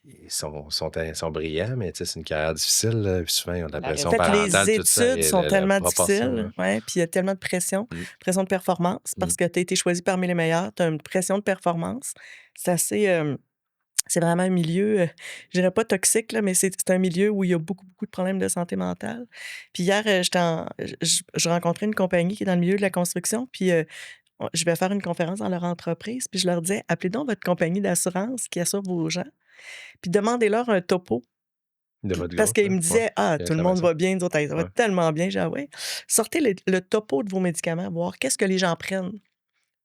ils sont brillants, mais tu sais, c'est une carrière difficile, là, puis souvent, ils ont de la
La
pression
Fait que les
parentale, tout ça,
études
et
sont
la
tellement
proportion,
difficiles,
là.
ouais, puis il y a tellement de
Mm,
pression de performance
mm.
parce que tu as été choisi parmi les meilleurs, tu as une pression de performance. C'est assez, c'est vraiment un milieu, je dirais pas toxique, là, mais c'est un milieu où il y a beaucoup, beaucoup de problèmes de santé mentale. Puis hier, je rencontrais une compagnie qui est dans le milieu de la construction, puis je vais faire une conférence dans leur entreprise, puis je leur disais: «Appelez donc votre compagnie d'assurance qui assure vos gens, puis demandez-leur un topo».
De votre
Parce
groupe,
qu'ils
là?
me
Ouais.
disaient: «Ah,
Les
tout le monde
réclamations.
va bien, nous autres, hey, ça va
Ouais.
tellement bien». J'ai dit: «Ah ouais? Sortez le topo de vos médicaments, voir qu'est-ce que les gens prennent.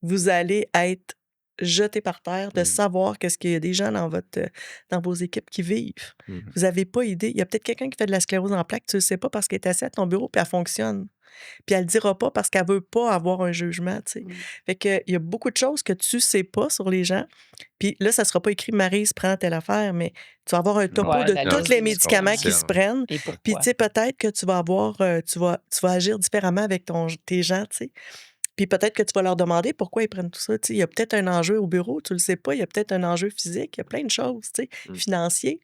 Vous allez être jetés par terre de
Mm,
savoir qu'est-ce qu'il y a des gens dans vos équipes qui vivent.
mhm.
Vous avez pas idée. Il y a peut-être quelqu'un qui fait de la sclérose en plaques, tu le sais pas parce qu'elle est assise à ton bureau puis elle fonctionne. Puis elle le dira pas parce qu'elle veut pas avoir un jugement, tu sais.
Mm.
Fait que il y a beaucoup de choses que tu sais pas sur les gens. Puis là, ça sera pas écrit «Maryse prend telle affaire», mais tu vas avoir un topo
Ouais,
de
la
Non,
tous
liste
les
des
c'est
médicaments qui
médicaments.
se
confidentiel.
prennent.
Et
Puis, tu
pourquoi?
sais, peut-être que tu vas avoir, tu vas agir différemment avec tes gens, tu sais. Puis peut-être que tu vas leur demander pourquoi ils prennent tout ça. Tu sais, il y a peut-être un enjeu au bureau, tu le sais pas. Il y a peut-être un enjeu physique. Il y a plein de choses, tu sais,
Mm.
financiers.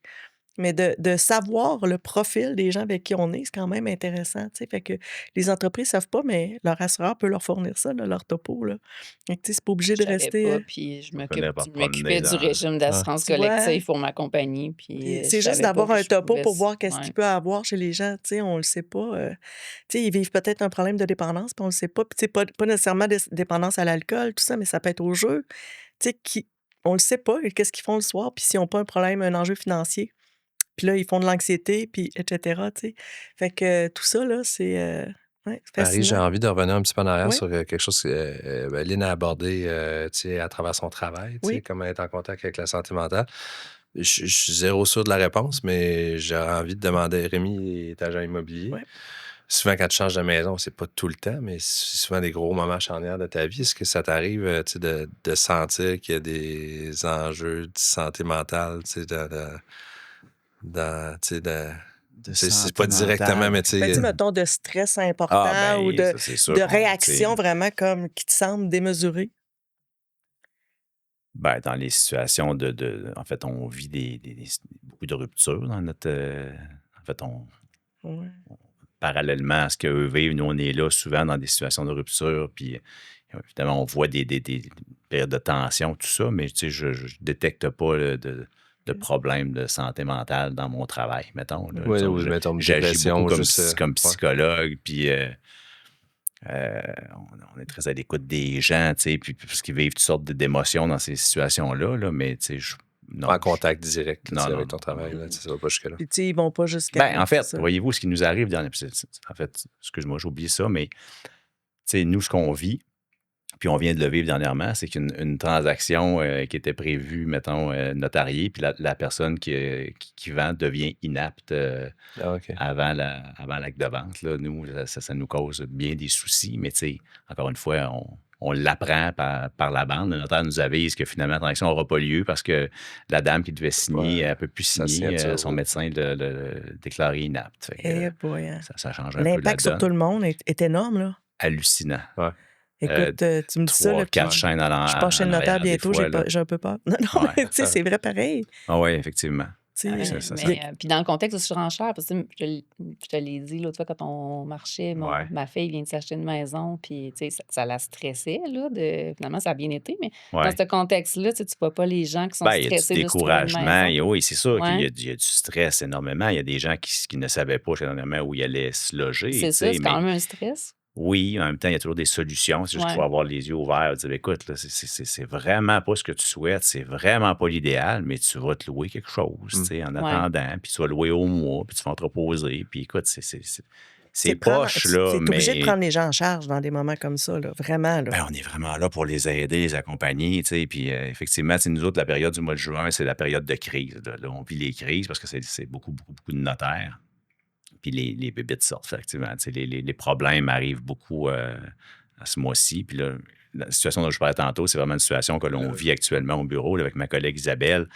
Mais de savoir le profil des gens avec qui on est, c'est quand même intéressant, tu sais. Fait que les entreprises savent pas, mais leur assureur peut leur fournir ça, là, leur topo, là. Fait que, tu sais, c'est pas obligé
Je
de
savais
rester,
pas, puis
On finit par
je
te promener
m'occupais du
dans.
régime
Ah,
d'assurance
tu vois?
collective pour ma compagnie, puis
Puis
je
c'est juste
savais pas
d'avoir
que
un
je
topo
pouvais
pour voir qu'est-ce qu'il
ouais.
peut avoir chez les gens, tu sais, on le sait pas, tu sais, ils vivent peut-être un problème de dépendance, puis on le sait pas, puis tu sais, pas nécessairement dépendance à l'alcool, tout ça, mais ça peut être au jeu, tu sais, on le sait pas, qu'est-ce qu'ils font le soir, puis s'ils ont pas un problème, un enjeu financier, puis là, ils font de l'anxiété, puis et cetera, tu sais. Fait que tout ça, là, c'est, ouais,
Marie, j'ai
fascinant.
envie de revenir un petit peu en arrière
Oui,
sur quelque chose que Lynn a abordé tu sais, à travers son travail, tu sais,
oui,
comment être en contact avec la santé mentale. Je suis zéro sûr de la réponse, mais j'aurais envie de demander. Rémi est agent immobilier.
oui.
Souvent, quand tu changes de maison, c'est pas tout le temps, mais c'est souvent des gros moments charnières de ta vie. Est-ce que ça t'arrive tu sais, de sentir qu'il y a des enjeux de santé mentale, tu sais, tu sais,
De
c'est
santé
pas directement,
mentale.
mais tu
Ben, tu sais,
sais,
mettons, de stress
Ah,
important ou
ben, ça, c'est sûr
de
qu'on.
réaction vraiment comme qui te semble démesurée.
Ben, dans les situations en fait, on vit beaucoup de ruptures dans notre. En fait,
Ouais.
parallèlement à ce qu'eux vivent, nous, on est là souvent dans des situations de rupture, puis évidemment, on voit des périodes de tension, tout ça, mais tu sais, je ne détecte pas de problèmes de santé mentale dans mon travail, mettons.
Oui, mettons,
j'agis beaucoup comme
ouais.
psychologue, puis on est très à l'écoute des gens, tu sais, puis parce qu'ils vivent toutes sortes d'émotions dans ces situations-là, là, mais tu sais,
pas en contact direct
non,
avec ton travail, là, ça va pas jusque-là.
Puis, tu sais, ils vont pas jusqu'à.
En fait, voyez-vous, ce qui nous arrive, en fait, excuse-moi, j'ai oublié ça, mais tu sais, nous, ce qu'on vit, puis on vient de le vivre dernièrement, c'est qu'une transaction qui était prévue, mettons, notariée, puis la personne qui vend devient inapte avant l'acte de vente. Là. Nous, ça nous cause bien des soucis, mais tu sais, encore une fois, on l'apprend par la bande. Le notaire nous avise que finalement, la transaction n'aura pas lieu parce que la dame qui devait signer, elle ne peut plus signer. Son médecin l'a déclaré inapte. Ça change un peu la donne.
L'impact sur tout le monde est énorme, là.
Hallucinant.
Ouais.
Écoute, tu me dis ça, là,
4 chaînes à l'envers.
Je passe chez le notaire bientôt, j'ai un peu peur. Non, mais tu sais, c'est vrai pareil.
Ah oui, effectivement.
Puis dans le contexte de surenchère, parce que je te l'ai dit l'autre fois quand on marchait, ma fille vient de s'acheter une maison, puis ça la stressait, là, finalement, ça a bien été, mais dans ce contexte-là, tu ne vois pas les gens qui sont stressés.
Il y a du découragement, oui, c'est sûr qu'il y a du stress énormément. Il y a des gens qui ne savaient pas énormément où ils allaient se loger.
C'est ça, c'est quand même un stress.
Oui, en même temps, il y a toujours des solutions. C'est juste qu'il faut avoir les yeux ouverts et dire, écoute, là, c'est vraiment pas ce que tu souhaites, c'est vraiment pas l'idéal, mais tu vas te louer quelque chose en attendant, puis tu vas louer au mois, puis tu vas entreposer, puis écoute, c'est poche, là.
Tu es obligé de prendre les gens en charge dans des moments comme ça, là, vraiment. Là.
On est vraiment là pour les aider, les accompagner, tu sais, puis effectivement, nous autres, la période du mois de juin, c'est la période de crise. Là, on vit les crises parce que c'est beaucoup, beaucoup, beaucoup de notaires. Puis les bébites sortent, effectivement. Les problèmes arrivent beaucoup à ce mois-ci. Puis là, la situation dont je parlais tantôt, c'est vraiment une situation que l'on vit actuellement au bureau là, avec ma collègue Isabelle.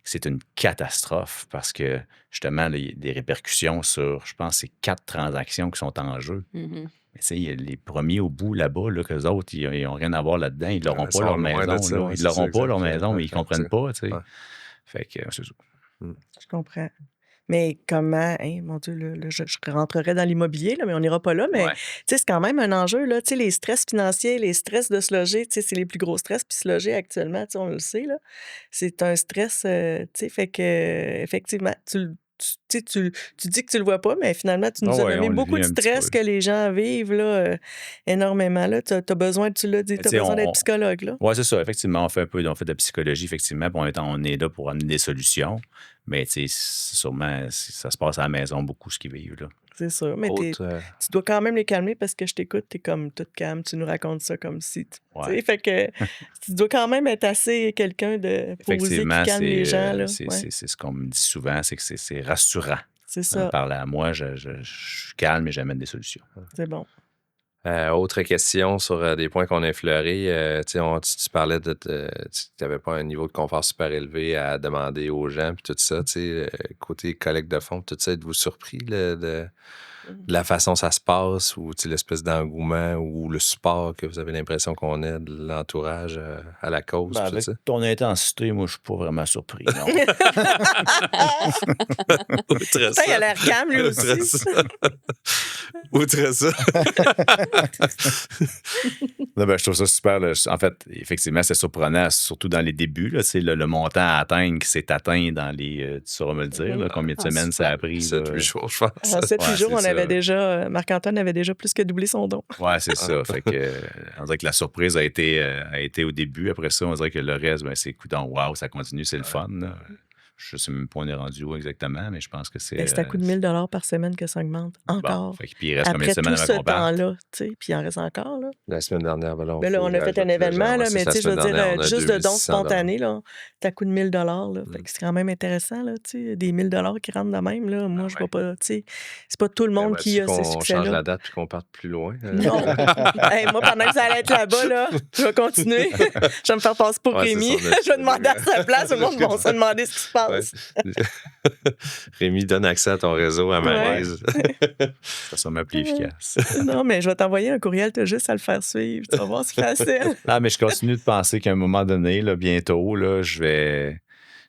C'est une catastrophe parce que, justement, là, il y a des répercussions sur, je pense, c'est 4 transactions qui sont en jeu.
Mm-hmm.
Mais tu sais, les premiers au bout là-bas, là, qu'eux autres, ils n'ont rien à voir là-dedans. Ils n'auront pas leur maison. Ils n'auront pas leur maison, mais ils ne comprennent pas. Tu sais. Fait que c'est ça.
Je comprends. Mais comment, mon Dieu, là, je rentrerais dans l'immobilier, là, mais on n'ira pas là. Mais c'est quand même un enjeu. Là, les stress financiers, les stress de se loger, c'est les plus gros stress. Puis se loger actuellement, on le sait, là, c'est un stress. Fait que, effectivement, tu dis que tu le vois pas, mais finalement, tu nous as donné beaucoup de stress que les gens vivent là, énormément. Tu as besoin, tu l'as dit, tu as besoin d'être psychologue.
Oui, c'est ça. Effectivement, on fait de la psychologie, effectivement. Puis on est là pour amener des solutions. Mais sûrement, ça se passe à la maison beaucoup, ce qu'ils vivent. Là.
C'est sûr. Mais tu dois quand même les calmer parce que je t'écoute, tu es comme toute calme, tu nous racontes ça comme si. Fait que tu dois quand même être assez quelqu'un de posé qui calme les gens. Là.
C'est ce qu'on me dit souvent, c'est que c'est rassurant.
C'est ça.
Parler à moi, je suis calme et j'amène des solutions.
C'est bon.
Autre question sur des points qu'on a effleurés. Tu parlais de tu n'avais pas un niveau de confort super élevé à demander aux gens, puis tout ça. Côté collecte de fonds, tout ça, êtes-vous surpris de la façon dont ça se passe ou l'espèce d'engouement ou le support que vous avez l'impression qu'on ait de l'entourage à la cause?
Avec ton intensité, moi, je ne suis pas vraiment surpris. Non.
Outre ça.
Il a l'air calme, lui aussi.
Outre ça.
Non, je trouve ça super. Là. En fait, effectivement, c'est surprenant, surtout dans les débuts. Là, le montant à atteindre qui s'est atteint dans les... tu sauras me le dire, là, combien de semaines ça a pris?
7-8 jours, je pense.
En 7-8 jours, on avait déjà... Marc-Antoine avait déjà plus que doublé son don.
Oui, c'est ça. Fait que, on dirait que la surprise a été au début. Après ça, on dirait que le reste, c'est coudonc, wow, ça continue, c'est le fun. Là. Je ne sais même pas où on est rendu où exactement, mais je pense que c'est...
C'est à coût de 1 000 par semaine que ça augmente. Encore.
Bon, puis il reste combien de semaines
avant qu'on parte? Après tout ce temps-là, puis il en reste encore. Là.
La semaine dernière,
on a fait un événement, là, mais je veux dire, juste de dons spontanés, c'est à coût de 1 000 là. C'est quand même intéressant, là, des 1 000 qui rentrent de même. Là. Moi, je ne vois pas, c'est pas tout le monde qui a ce succès-là.
On change la date puis qu'on parte plus loin.
Non. Moi, pendant que ça allait être là-bas, là, je vais continuer. Je vais me faire passer pour Rémi. Je vais demander à sa place. Tout le monde va se demander ce qui se passe.
Rémi, donne accès à ton réseau à Maryse.
Ça sera plus efficace.
Non, mais je vais t'envoyer un courriel, tu as juste à le faire suivre. Tu vas voir, c'est facile.
Ah, mais je continue de penser qu'à un moment donné, là, bientôt, là, je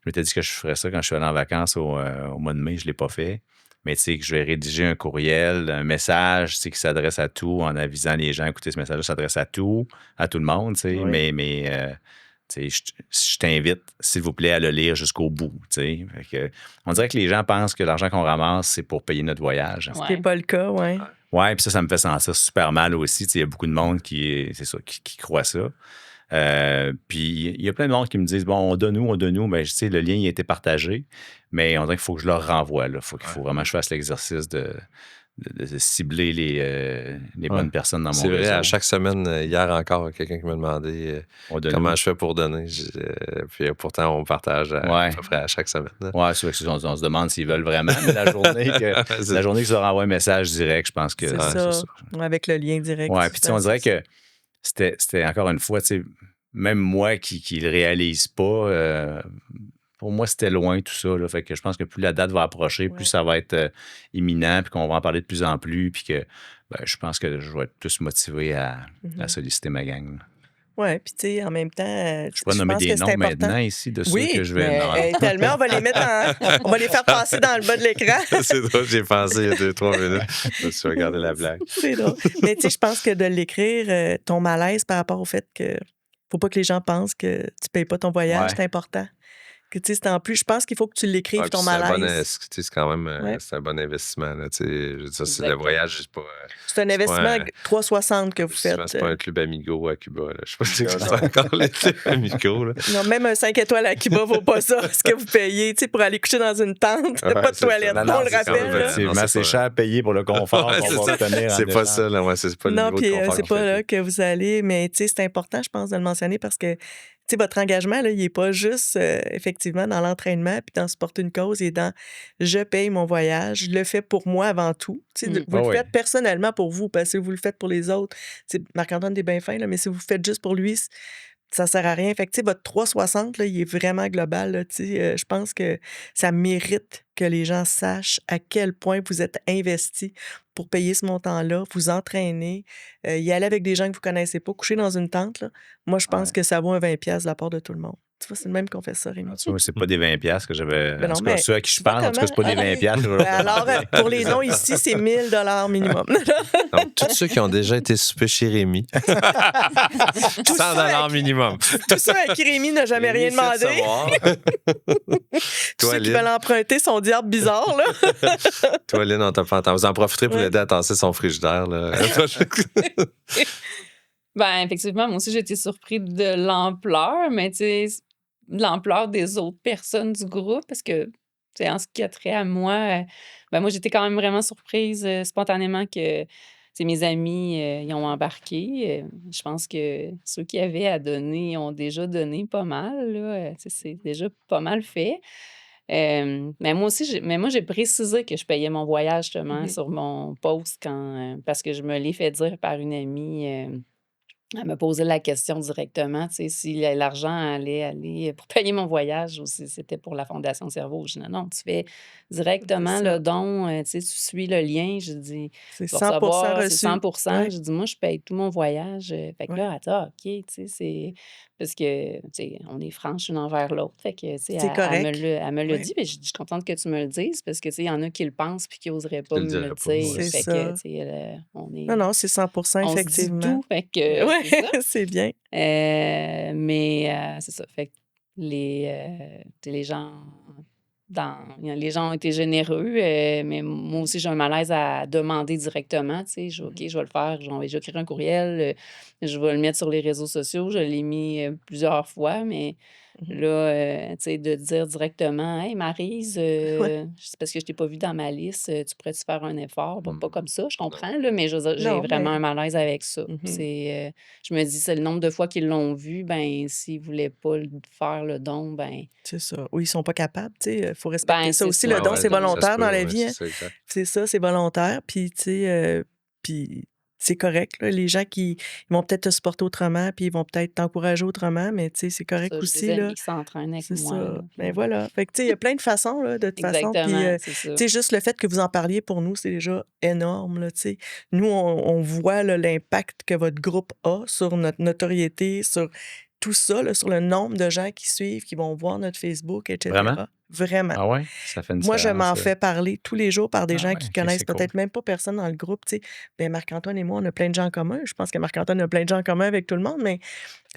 m'étais dit que je ferais ça quand je suis allé en vacances au mois de mai. Je ne l'ai pas fait. mais tu sais, que je vais rédiger un courriel, un message, tu sais, qui s'adresse à tout en avisant les gens, écoutez, ce message-là s'adresse à tout le monde, tu sais,
Oui.
mais tu sais, je t'invite, s'il vous plaît, à le lire jusqu'au bout, tu sais. Fait que, on dirait que les gens pensent que l'argent qu'on ramasse, c'est pour payer notre voyage.
Ce qui n'est pas le cas, oui.
Ouais, puis ça me fait sentir super mal aussi. Tu sais, il y a beaucoup de monde qui croit ça. Puis il y a plein de monde qui me disent, bon, on donne où, mais tu sais, le lien il a été partagé, mais on dirait qu'il faut que je leur renvoie, là. Faut vraiment que je fasse l'exercice de cibler les bonnes personnes dans mon
C'est vrai,
réseau.
à chaque semaine, hier encore, quelqu'un qui m'a demandé comment je fais pour donner. Puis pourtant, on partage à peu près à chaque semaine.
Ouais, c'est vrai qu'on se demande s'ils veulent vraiment, mais la journée que je leur envoie un message direct, je pense que
c'est ça. Avec le lien direct.
Ouais, puis on dirait que c'était encore une fois, tu sais, même moi qui le réalise pas, pour moi, c'était loin tout ça. Là. Fait que je pense que plus la date va approcher, plus ça va être imminent, puis qu'on va en parler de plus en plus, puis que je pense que je vais être plus motivé à solliciter ma gang.
Oui, puis tu sais, en même temps,
je pourrais nommer des noms maintenant ici de ceux que je vais...
tellement, on va les mettre on va les faire passer dans le bas de l'écran.
C'est drôle, j'ai pensé il y a 2-3 minutes. Je me suis regardé la blague.
C'est drôle. Mais tu sais, je pense que de l'écrire, ton malaise par rapport au fait que faut pas que les gens pensent que tu payes pas ton voyage, c'est important. Que, c'est en plus, je pense qu'il faut que tu l'écrives, ton malaise.
C'est quand même c'est un bon investissement. Là, je veux dire, c'est le voyage, c'est pas...
C'est un investissement 360 que vous faites.
C'est pas un club Amigo à Cuba. Là. Je sais pas si c'est encore les clubs Amigo. Là.
Non, même un 5 étoiles à Cuba vaut pas ça, ce que vous payez pour aller coucher dans une tente. Pas de toilette, on le rappelle.
C'est cher à payer pour le confort.
C'est pas ça. Là, c'est pas le niveau de confort.
C'est pas là que vous allez, mais c'est important, je pense, de le mentionner parce que votre engagement, là, il n'est pas juste effectivement dans l'entraînement puis dans supporter une cause, il est dans je paye mon voyage, je le fais pour moi avant tout. Vous le faites personnellement pour vous, parce que vous le faites pour les autres. Marc-Antoine est bien fin, là, mais si vous le faites juste pour lui, ça ne sert à rien. Fait que votre 360, là, il est vraiment global. Là, je pense que ça mérite que les gens sachent à quel point vous êtes investi pour payer ce montant-là, vous entraîner, y aller avec des gens que vous ne connaissez pas, coucher dans une tente. Là. Moi, je pense que ça vaut un 20$ de la part de tout le monde. Tu vois, c'est le même qu'on fait ça, Rémi.
C'est pas des 20$ que j'avais.
Ben non,
en tout cas, ceux à qui je parle, en tout cas, c'est pas des 20$.
Alors, pour les noms ici, c'est 1 000$ minimum.
Donc, tous ceux qui ont déjà été souper chez Rémi, 100$ minimum.
Tous ceux à qui Rémi n'a jamais rien demandé. Tous ceux qui veulent emprunter son diable bizarre. Là.
Toi, Lynn, on t'a pas entendu. Vous en profiterez pour l'aider à tasser son frigidaire. Là.
Ben, effectivement, moi aussi, j'ai été surpris de l'ampleur, mais tu sais, de l'ampleur des autres personnes du groupe, parce que, tu sais, en ce qui a trait à moi, ben moi, j'étais quand même vraiment surprise spontanément que mes amis ils ont embarqué. Je pense que ceux qui avaient à donner ont déjà donné pas mal. Là, c'est déjà pas mal fait. Mais moi aussi, j'ai précisé que je payais mon voyage justement sur mon post parce que je me l'ai fait dire par une amie. Elle me posait la question directement, tu sais, si l'argent allait aller pour payer mon voyage ou si c'était pour la Fondation Cerveau. Je dis non, tu fais directement le don, tu sais, tu suis le lien. Je dis,
c'est
100%
reçu.
C'est 100%.
Ouais.
Je dis, moi, je paye tout mon voyage. Fait que là, elle dit, OK, tu sais, c'est parce que, tu sais, on est franche l'une envers l'autre. Fait que, tu sais, elle me l'a dit, mais je suis contente que tu me le dises parce que, tu sais, il y en a qui le pensent puis qui n'oseraient pas me le dire.
C'est
fait
ça.
que, tu sais, on est...
Non, c'est 100%, effectivement.
On se dit tout, fait que...
c'est bien.
Mais c'est ça. Fait que les gens ont été généreux, mais moi aussi, j'ai un malaise à demander directement. Tu sais, OK, je vais le faire. Je vais écrire un courriel. Je vais le mettre sur les réseaux sociaux. Je l'ai mis plusieurs fois, mais là, tu sais, de dire directement, hey, Maryse, c'est parce que je t'ai pas vu dans ma liste. Tu pourrais-tu faire un effort? Bon, pas comme ça, je comprends, là, mais j'ai vraiment un malaise avec ça. Je me dis, c'est le nombre de fois qu'ils l'ont vu, ben s'ils voulaient pas faire le don, ben...
C'est ça. Ou ils sont pas capables, tu sais. Il faut respecter ça aussi.
Ça.
Le don, c'est volontaire dans la vie.
C'est
ça, c'est volontaire. Puis, tu sais, c'est correct. Là. Les gens ils vont peut-être te supporter autrement, puis ils vont peut-être t'encourager autrement, mais tu sais, c'est correct
ça,
aussi.
J'ai des
là.
amis qui s'entraînent avec
C'est
moi.
ça.
Là,
ben voilà. Fait que, tu sais, il y a plein de façons, là, de toute façon.
Exactement,
Puis, tu sais, juste le fait que vous en parliez pour nous, c'est déjà énorme, là, tu sais. Nous, on voit là, l'impact que votre groupe a sur notre notoriété, sur tout ça, là, sur le nombre de gens qui suivent, qui vont voir notre Facebook, etc.
Vraiment?
Vraiment.
Ah ouais? Ça fait une
Moi, je m'en
différence.
fais parler tous les jours par des
Ah
gens
ouais,
qui
ok,
connaissent
c'est cool.
peut-être même pas personne dans le groupe. Tu sais. Ben, Marc-Antoine et moi, on a plein de gens en commun. Je pense que Marc-Antoine a plein de gens en commun avec tout le monde, mais tu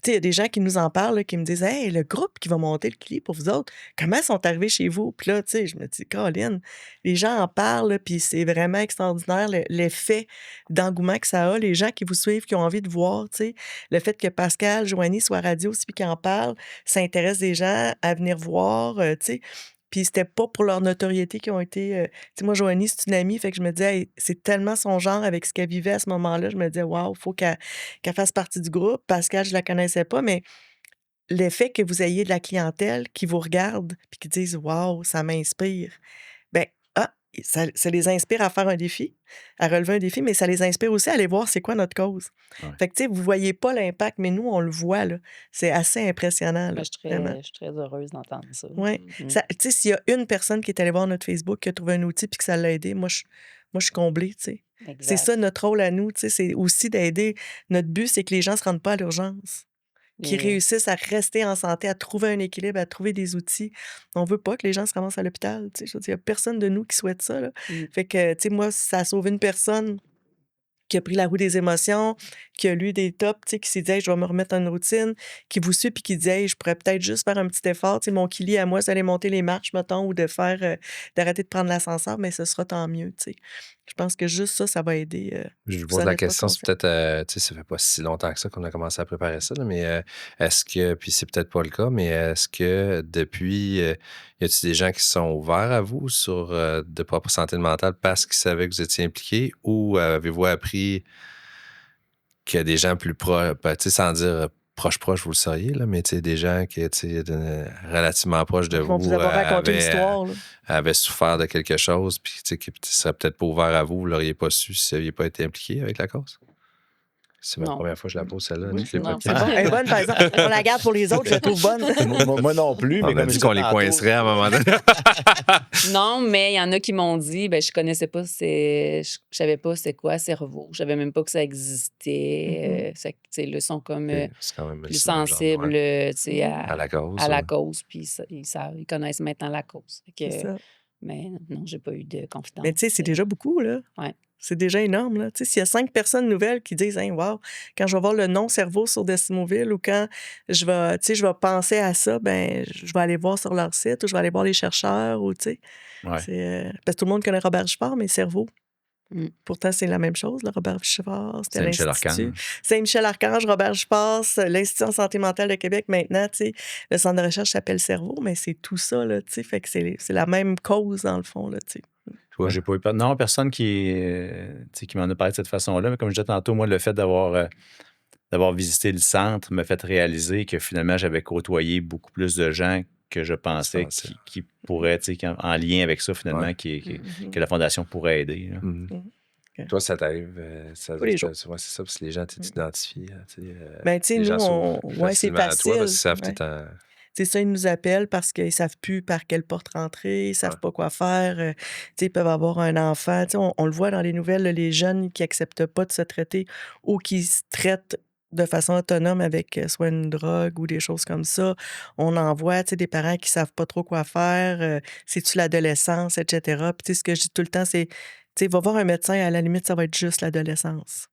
sais, il y a des gens qui nous en parlent, là, qui me disent Hey, le groupe qui va monter le clip pour vous autres, comment ils sont arrivés chez vous? Puis là, tu sais, je me dis, Caroline, les gens en parlent, là, puis c'est vraiment extraordinaire l'effet d'engouement que ça a. Les gens qui vous suivent, qui ont envie de voir, tu sais, le fait que Pascal Joanie soit à radio aussi, puis qu'il en parle, ça intéresse des gens à venir voir, tu sais. Puis c'était pas pour leur notoriété qu'ils ont été. Tu sais, moi, Joanie, c'est une amie, fait que je me disais, Hey, c'est tellement son genre avec ce qu'elle vivait à ce moment-là. Je me disais, waouh, il faut qu'elle fasse partie du groupe. Pascal, je la connaissais pas, mais l'effet que vous ayez de la clientèle qui vous regarde puis qui disent waouh, ça m'inspire. Ben, ça les inspire à faire un défi, à relever un défi, mais ça les inspire aussi à aller voir c'est quoi notre cause.
Ouais.
Fait que, tu sais, vous voyez pas l'impact, mais nous, on le voit, là. C'est assez impressionnant, là, vraiment.
Je suis très heureuse d'entendre ça.
Oui.
Mm.
Tu sais, s'il y a une personne qui est allée voir notre Facebook, qui a trouvé un outil puis que ça l'a aidé, moi, je suis comblée, tu sais. C'est
Exact.
ça notre rôle à nous, tu sais, c'est aussi d'aider. Notre but, c'est que les gens ne se rendent pas à l'urgence, qu'ils
Et-
réussissent à rester en santé, à trouver un équilibre, à trouver des outils. On veut pas que les gens se ramassent à l'hôpital, tu sais. Je veux dire, il n'y a personne de nous qui souhaite ça, là.
Mm.
Fait que, tu sais, moi, ça a sauvé une personne qui a pris la roue des émotions, qui a lu des tops, tu sais, qui s'est dit, Hey, je vais me remettre en routine, qui vous suit puis qui dit, Hey, je pourrais peut-être juste faire un petit effort. Tu sais, mon kili à moi, c'est d'aller monter les marches, mettons, ou de faire, d'arrêter de prendre l'ascenseur, mais ce sera tant mieux, tu sais. Je pense que juste ça va aider.
Je vous
vous
pose
en
la
êtes pas
question, c'est
conscient.
peut-être, tu sais, ça fait pas si longtemps que ça qu'on a commencé à préparer ça, là, mais est-ce que, puis c'est peut-être pas le cas, mais est-ce que depuis, y a-t-il des gens qui sont ouverts à vous sur de propre santé mentale parce qu'ils savaient que vous étiez impliqués, ou avez-vous appris qu'il y a des gens plus proches, tu sais, sans dire proche, vous le sauriez, là, mais tu sais, des gens qui, tu sais, relativement proches de
Ils vont vous
vous
avoir raconté
avaient,
l'histoire, là.
avaient souffert de quelque chose, puis tu sais, qui seraient peut-être pas ouverts à vous, vous l'auriez pas su si vous n'aviez pas été impliqué avec la cause? C'est ma
Non.
première fois que je la pose, celle-là.
Oui,
Nick, les
non,
c'est
podcasts.
bon. Elle est bonne, par exemple. On la garde pour les autres, je la trouve bonne.
Moi non plus, mais
On a
comme
dit
je
qu'on
disais
les
tantôt,
coincerait à un moment donné.
Non, mais il y en a qui m'ont dit, ben je connaissais pas, je savais pas c'est quoi cerveau. Je savais même pas que ça existait. Tu sais, là, ils sont comme
C'est quand même
plus
le même genre,
sensibles,
ouais.
tu sais,
À la cause.
à la
ouais.
cause, puis ils connaissent maintenant la cause. Fait
C'est
que,
ça.
mais non, j'ai pas eu de confidence.
Mais tu sais, c'est déjà beaucoup, là.
Ouais.
C'est déjà énorme, là. Tu sais, s'il y a 5 personnes nouvelles qui disent, hey, wow, quand je vais voir le nom cerveau sur Decimoville ou quand je vais, tu sais, je vais penser à ça, ben, je vais aller voir sur leur site ou je vais aller voir les chercheurs ou, tu sais.
Ouais.
Parce que tout le monde connaît Robert Giffard, mais cerveau.
Mm.
Pourtant, c'est la même chose, là. Robert Giffard, c'était à
Saint-Michel
l'Institut.
Archange.
Saint-Michel-Archange, Robert Giffard, l'Institut en santé mentale de Québec, maintenant, tu sais, le centre de recherche s'appelle Cerveau, mais c'est tout ça, là, tu sais. Fait que c'est la même cause, dans le fond, là, tu sais.
Moi, j'ai pas eu non, personne qui m'en a parlé de cette façon-là, mais comme je disais tantôt, moi, le fait d'avoir visité le centre m'a fait réaliser que finalement, j'avais côtoyé beaucoup plus de gens que je pensais qui pourraient, en lien avec ça, finalement,
Ouais.
que la Fondation pourrait aider. Là.
OK.
Toi, ça t'arrive,
Tous les jours.
ouais, c'est ça, parce que les gens t'identifient.
Ben, tu sais,
Les
nous,
gens s'ouvrent
ouais, c'est
facilement à toi parce
facile.
qu'ils savent que
Ouais.
t'es en...
C'est ça, ils nous appellent parce qu'ils savent plus par quelle porte rentrer, ils savent
Ouais.
pas quoi faire. Tu sais, ils peuvent avoir un enfant. Tu sais, on le voit dans les nouvelles, là, les jeunes qui acceptent pas de se traiter ou qui se traitent de façon autonome avec soit une drogue ou des choses comme ça. On en voit, tu sais, des parents qui savent pas trop quoi faire. C'est-tu l'adolescence, etc. Puis, tu sais, ce que je dis tout le temps, c'est, tu sais, va voir un médecin, à la limite, ça va être juste l'adolescence.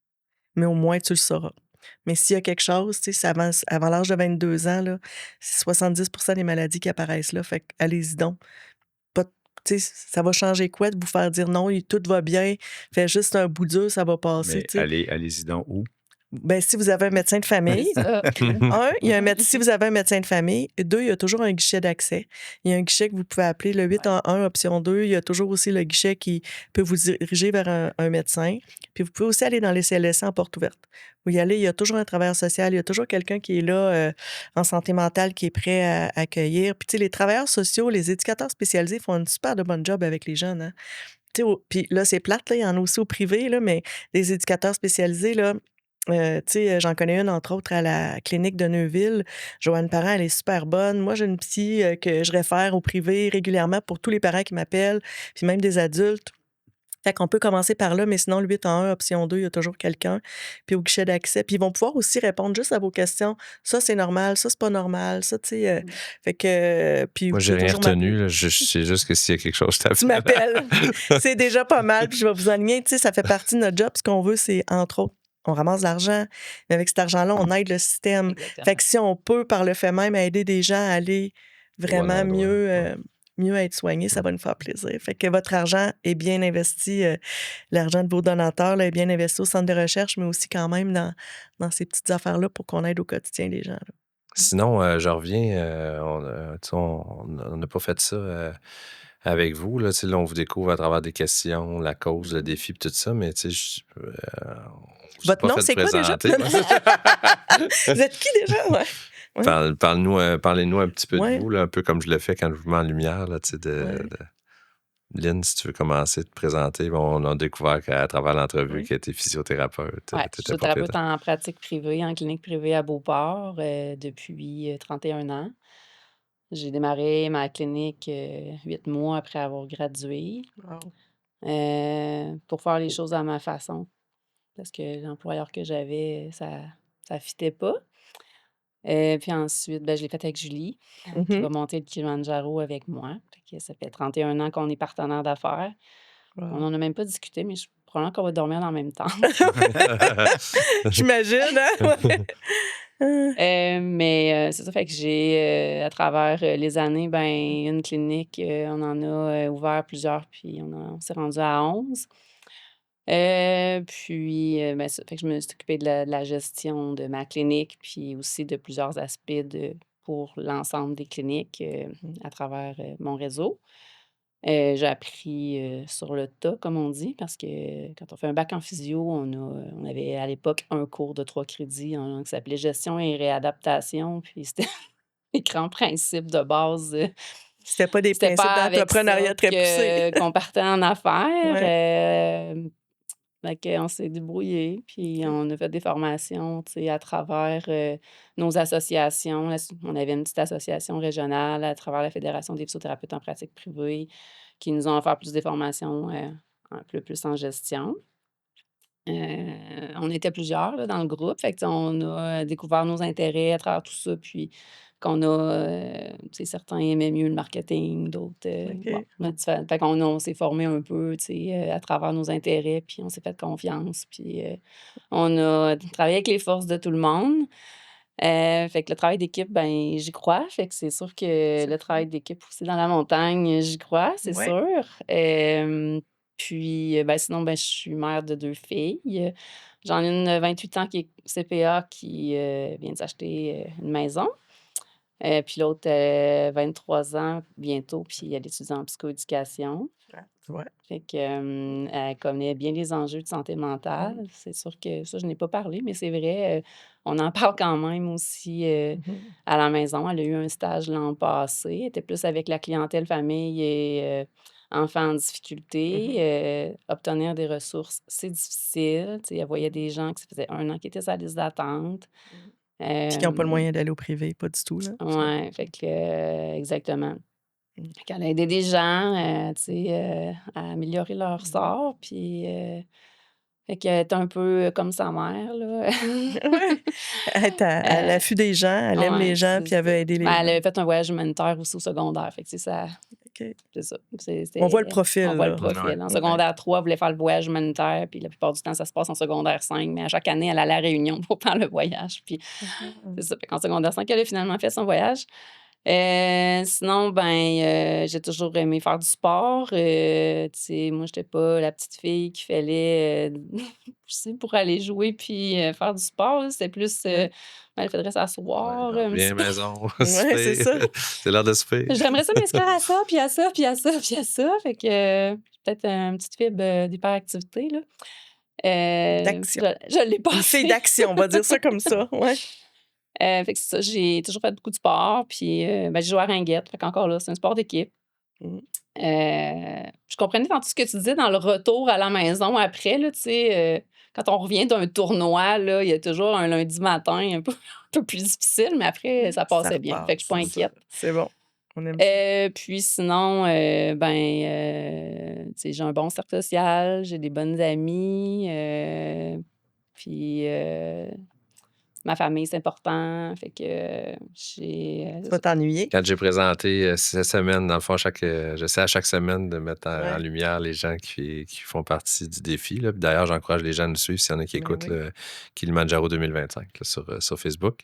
Mais au moins, tu le sauras. Mais s'il y a quelque chose, tu sais, c'est avant l'âge de 22 ans, là, c'est 70 des maladies qui apparaissent là. Fait que allez-y donc. Pas, tu sais, ça va changer quoi de vous faire dire non, tout va bien, fais juste un bout dur, ça va passer.
Mais
Tu sais.
allez-y donc où?
Ben, si vous avez un médecin de famille, il y a si vous avez un médecin de famille. 2, il y a toujours un guichet d'accès. Il y a un guichet que vous pouvez appeler le 811 option 2. Il y a toujours aussi le guichet qui peut vous diriger vers un médecin. Puis vous pouvez aussi aller dans les CLSC en porte ouverte. Vous y allez, il y a toujours un travailleur social, il y a toujours quelqu'un qui est là en santé mentale qui est prêt à accueillir. Puis tu sais, les travailleurs sociaux, les éducateurs spécialisés font une super de bonne job avec les jeunes. Hein? Puis là, c'est plate, là, il y en a aussi au privé, là, mais les éducateurs spécialisés, là, tu sais, j'en connais une, entre autres, à la clinique de Neuville. Joanne Parent, elle est super bonne. Moi, j'ai une psy que je réfère au privé régulièrement pour tous les parents qui m'appellent, puis même des adultes. Fait qu'on peut commencer par là, mais sinon, le 8 en 1, option 2, il y a toujours quelqu'un. Puis au guichet d'accès. Puis ils vont pouvoir aussi répondre juste à vos questions. Ça, c'est normal. Ça, c'est pas normal. Ça, tu sais. Fait que. Puis
Moi,
vous
j'ai
pouvez
rien
toujours
retenu.
m'appeler.
Là. C'est juste que s'il y a quelque chose, je
Tu
t'appelle.
m'appelles. C'est déjà pas mal. Puis je vais vous aligner. Tu sais, ça fait partie de notre job. Ce qu'on veut, c'est, entre autres, on ramasse de l'argent. Mais avec cet argent-là, on aide le système.
Exactement.
Fait que si on peut, par le fait même, aider des gens à aller vraiment
endroit,
mieux.
ouais.
Mieux être soigné, ça va nous faire plaisir. Fait que votre argent est bien investi, l'argent de vos donateurs là, est bien investi au centre de recherche, mais aussi quand même dans ces petites affaires-là pour qu'on aide au quotidien les gens. Là.
Sinon, je reviens, on n'a pas fait ça avec vous. Là, là, on vous découvre à travers des questions, la cause, le défi, puis tout ça, mais on vous a
Votre
pas
nom,
fait
c'est quoi déjà?
présenter.
Vous êtes qui déjà? Ouais. Ouais.
Parlez-nous un petit peu de
Ouais.
vous, là, un peu comme je le fais quand je vous mets en lumière. Là,
Ouais.
Lynn, si tu veux commencer à te présenter, on a découvert qu'à travers l'entrevue
Oui.
que tu es physiothérapeute.
Ouais, je suis physiothérapeute en pratique privée, en clinique privée à Beauport depuis 31 ans. J'ai démarré ma clinique 8 mois après avoir gradué
Wow.
pour faire les choses à ma façon. Parce que l'employeur que j'avais, ça fitait pas. Puis ensuite, je l'ai fait avec Julie, qui va
Mhm.
monter le Kilimanjaro avec moi. Fait que ça fait 31 ans qu'on est partenaires d'affaires. On
Wow.
n'en a même pas discuté, mais probablement qu'on va dormir dans la même tente.
J'imagine, hein? Ouais.
Mais c'est ça, fait que j'ai, à travers les années, une clinique, on en a ouvert plusieurs, puis on s'est rendu à 11. Puis, ça fait que je me suis occupée de la gestion de ma clinique, puis aussi de plusieurs aspects pour l'ensemble des cliniques à travers mon réseau. J'ai appris sur le tas, comme on dit, parce que quand on fait un bac en physio, on avait à l'époque un cours de 3 crédits qui s'appelait Gestion et réadaptation, puis c'était les grands principes de base.
C'était pas des
C'était
principes
pas avec ça
d'entrepreneuriat très poussés.
qu'on partait en affaires.
Ouais.
Fait qu'on s'est débrouillé, puis on a fait des formations, tu sais, à travers nos associations. On avait une petite association régionale à travers la Fédération des physiothérapeutes en pratique privée qui nous ont offert plus des formations un peu plus en gestion. On était plusieurs là, dans le groupe, fait que, tu sais, on a découvert nos intérêts à travers tout ça, puis qu'on a, tu sais, certains aimaient mieux le marketing, d'autres, bon,
OK.
on a fait qu'on s'est formé un peu, tu sais, à travers nos intérêts, puis on s'est fait confiance, puis on a travaillé avec les forces de tout le monde. Fait que le travail d'équipe, j'y crois, fait que c'est sûr que le travail d'équipe aussi dans la montagne, j'y crois, c'est
Ouais.
sûr. Puis, sinon, je suis mère de 2 filles. J'en ai une 28 ans qui est CPA qui vient de s'acheter une maison. Puis l'autre 23 ans bientôt, puis elle étudie en psychoéducation.
Tu vois?
Fait que, elle connaît bien les enjeux de santé mentale. C'est sûr que ça, je n'ai pas parlé, mais c'est vrai, on en parle quand même aussi à la maison. Elle a eu un stage l'an passé. Elle était plus avec la clientèle famille et enfants en difficulté. Obtenir des ressources, c'est difficile. Tu sais, elle voyait des gens que ça faisait 1 an qu'ils étaient sur la liste d'attente.
Puis qui n'ont pas le
Hem,
moyen d'aller au privé, pas du tout, là.
ouais, fait que, exactement.
Mmh.
Fait qu'elle a aidé des gens, tu sais, à améliorer leur sort, puis, fait qu'elle est un peu comme sa mère, là.
Ouais. Être à
Heu,
l'affût des gens, elle aime les
ouais,
gens,
c'est
puis elle veut
ça.
aider les
Elle
gens.
avait fait un voyage humanitaire aussi au secondaire, fait que tu sais, ça
OK.
c'est ça.
On voit le profil,
On voit le
là.
profil. En
Ouais.
secondaire 3, elle voulait faire le voyage humanitaire, puis la plupart du temps, ça se passe en secondaire 5, mais à chaque année, elle allait à La Réunion pour faire le voyage, puis c'est ça. Fait qu'en secondaire 5, elle a finalement fait son voyage. Sinon, j'ai toujours aimé faire du sport. Tu sais, moi, j'étais pas la petite fille qu'il fallait, pousser pour aller jouer puis, faire du sport, là. C'était plus,
Ouais.
il faudrait s'asseoir,
Ouais,
un
viens à
petit peu.
la maison,
Ouais, c'est ça.
c'est l'heure de souper.
J'aimerais ça m'inscrire à ça, puis à ça, puis à ça, puis à ça. Fait que, peut-être une petite fibre, d'hyperactivité, là.
D'action.
Je l'ai pas
Une fille
fait.
d'action, on va dire ça comme ça. Ouais.
Fait que c'est ça, j'ai toujours fait beaucoup de sport, puis, j'ai joué à ringuette, fait qu'encore là, c'est un sport d'équipe.
Mmh.
Je comprenais dans tout ce que tu disais dans le retour à la maison après, là, tu sais, quand on revient d'un tournoi, là, il y a toujours un lundi matin un peu un peu plus difficile, mais après, ça
Ça
passait bien. Fait que je suis pas
repasse, c'est ça.
inquiète.
C'est bon. On aime ça.
Puis sinon, tu sais, j'ai un bon cercle social, j'ai des bonnes amies, puis ma famille, c'est important. Fait que j'ai.
Tu vas t'ennuyer.
Quand j'ai présenté cette semaine, dans le fond, j'essaie à chaque semaine de mettre en
Ouais.
lumière les gens qui font partie du défi. Là. Puis d'ailleurs, j'encourage les gens à nous suivre s'il y en a qui
Ben
écoutent
oui.
le Kilimanjaro 2025 là, sur Facebook.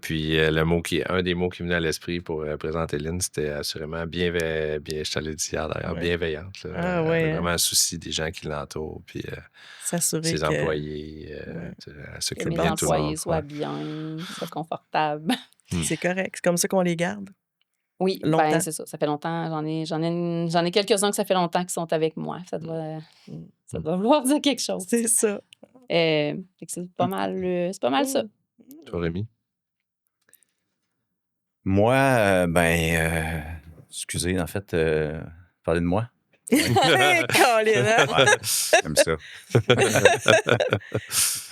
Puis un des mots qui me venait à l'esprit pour présenter Lynn, c'était assurément bien, je t'allais dit hier d'ailleurs,
Ouais.
bienveillante. Là.
Ah
Elle
ouais,
a
hein.
vraiment un souci des gens qui l'entourent, puis
S'assurer
ses
que
employés,
ouais.
elle
Que
s'occupe
mes
bien de tout le
employés
monde.
soient
Ouais.
bien, soient confortables.
c'est correct. C'est comme ça qu'on les garde
Oui,
longtemps.
c'est ça. Ça fait longtemps. J'en ai quelques-uns que ça fait longtemps qu'ils sont avec moi. Ça doit vouloir dire quelque chose.
C'est ça.
Fait que c'est pas mal ça.
Toi, Rémi?
Moi, excusez, en fait, parlez de moi.
Colin, hein?
Ouais, j'aime ça.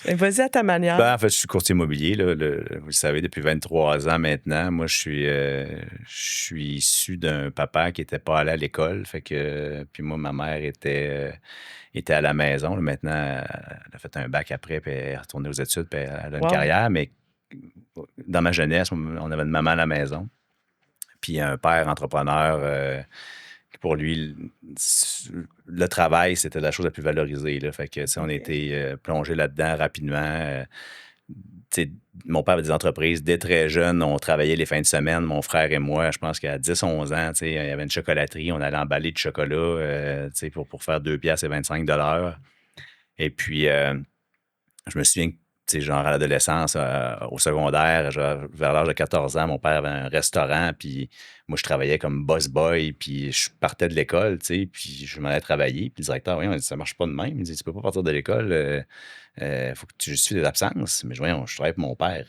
Ben, vas-y à ta manière.
En fait, je suis courtier immobilier, là, vous le savez, depuis 23 ans maintenant. Moi, je suis issu d'un papa qui n'était pas allé à l'école. Fait que, puis moi, ma mère était à la maison. Là. Maintenant, elle a fait un bac après, puis elle est retournée aux études, puis elle a une
Wow.
carrière. Mais dans ma jeunesse, on avait une maman à la maison, puis un père entrepreneur. Pour lui, le travail, c'était la chose la plus valorisée. Là. Fait que, on a été plongé là-dedans rapidement. Mon père avait des entreprises. Dès très jeune, on travaillait les fins de semaine. Mon frère et moi, je pense qu'à 10-11 ans, il y avait une chocolaterie. On allait emballer de chocolat pour faire 2 piastres et 25 $. Et puis, je me souviens que genre à l'adolescence, au secondaire, vers l'âge de 14 ans, mon père avait un restaurant, puis moi, je travaillais comme boss boy, puis je partais de l'école, puis je m'en allais travailler, puis le directeur, voyons, ça marche pas de même. Il dit, tu peux pas partir de l'école, faut que tu justifies des absences. Mais voyons, je travaille pour mon père.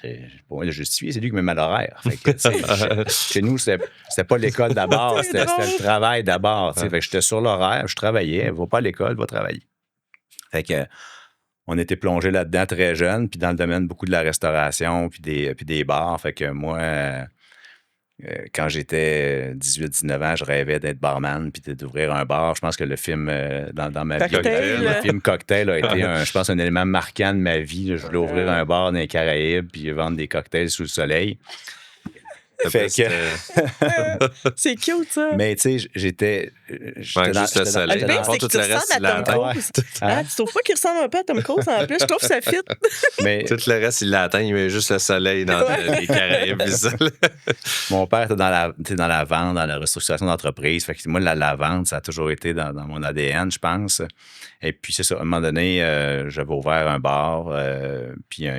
Pour moi, le justifier, c'est lui qui me met l'horaire. Fait que, chez nous, c'était pas l'école d'abord, c'était le travail d'abord. Fait que j'étais sur l'horaire, je travaillais, va pas à l'école, va travailler. Fait que on était plongé là-dedans très jeune, puis dans le domaine beaucoup de la restauration, puis des bars. Fait que moi, quand j'étais 18-19 ans, je rêvais d'être barman, puis d'ouvrir un bar. Je pense que le film, dans ma vie, le film Cocktail a été, je pense, un élément marquant de ma vie. Je voulais ouvrir un bar dans les Caraïbes, puis vendre des cocktails sous le soleil. Fait que...
c'est cute, ça.
Mais tu sais, j'étais dans
juste le soleil.
Le pire, c'est que
tout
tu
le reste,
ressembles à Tom
il
Cruise. Ah, tu trouves pas qu'il ressemble un peu à Tom Cruise en plus? Je trouve que ça fit.
Mais
tout le reste, il l'atteint, il met juste le soleil dans les Caraïbes.
mon père était dans la vente, dans la restructuration d'entreprise. Fait que moi, la vente, ça a toujours été dans mon ADN, je pense. Et puis, c'est ça. À un moment donné, j'avais ouvert un bar. Puis,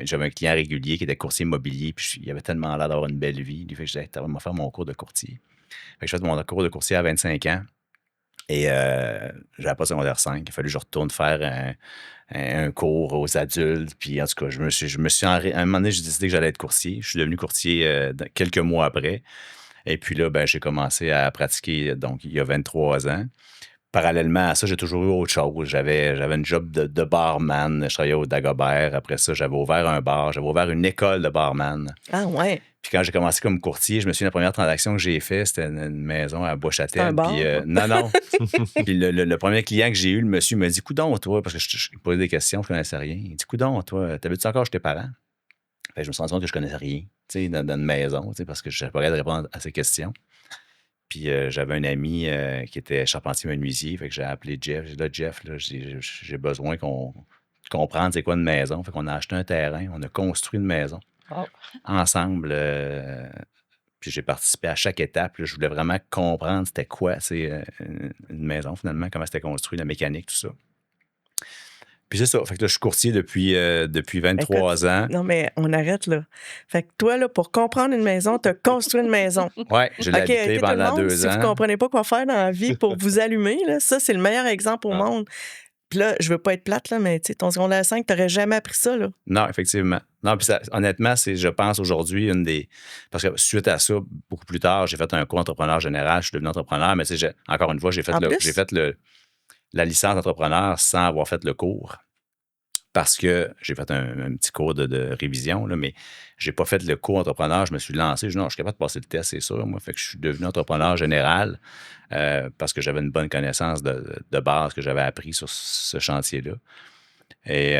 j'avais un client régulier qui était courtier immobilier. Puis, il avait tellement l'air d'avoir une belle vie. Lui, fait que je disais, tu vas faire mon cours de courtier. Fait que je fais mon cours de courtier à 25 ans. Et j'avais pas secondaire 5. Il a fallu que je retourne faire un cours aux adultes. Puis, en tout cas, à un moment donné, j'ai décidé que j'allais être courtier. Je suis devenu courtier quelques mois après. Et puis là, j'ai commencé à pratiquer, donc, il y a 23 ans. Parallèlement à ça, j'ai toujours eu autre chose. J'avais une job de barman. Je travaillais au Dagobert. Après ça, j'avais ouvert un bar. J'avais ouvert une école de barman.
Ah ouais.
Puis quand j'ai commencé comme courtier, je me souviens, la première transaction que j'ai faite, c'était une maison à Bois-Châtel.
Un bar?
Puis, non. Puis le premier client que j'ai eu, le monsieur me dit, coudonc, toi, parce que je posais des questions, je ne connaissais rien. Il dit, coudonc, toi, t'habites-tu encore chez tes parents? Fait que je me suis rendu compte que je ne connaissais rien, dans une maison, parce que je n'avais pas de répondre à ces questions. Puis j'avais un ami qui était charpentier menuisier, fait que j'ai appelé Jeff. J'ai dit, là, Jeff, j'ai besoin qu'on comprenne c'est quoi une maison. Fait qu'on a acheté un terrain, on a construit une maison ensemble. Puis j'ai participé à chaque étape. Là, je voulais vraiment comprendre c'était quoi une maison, finalement, comment c'était construit, la mécanique, tout ça. Puis c'est ça. Fait que là, je suis courtier depuis 23 ans.
Non, mais on arrête là. Fait que toi, là, pour comprendre une maison, tu as construit une maison.
Oui, je l'ai habité pendant 2 ans.
Si vous ne comprenez pas quoi faire dans la vie pour vous allumer, là, ça, c'est le meilleur exemple au monde. Puis là, je veux pas être plate, là, mais ton secondaire 5, tu n'aurais jamais appris ça, là.
Non, effectivement. Non, puis honnêtement, c'est, je pense, aujourd'hui, une des... Parce que suite à ça, beaucoup plus tard, j'ai fait un cours entrepreneur général, je suis devenu entrepreneur, mais encore une fois, j'ai fait la licence entrepreneur sans avoir fait le cours. parce que j'ai fait un petit cours de révision, là, mais j'ai pas fait le cours entrepreneur. Je me suis lancé. Je suis capable de passer le test, c'est sûr. Moi, fait que je suis devenu entrepreneur général parce que j'avais une bonne connaissance de base que j'avais appris sur ce chantier-là. Et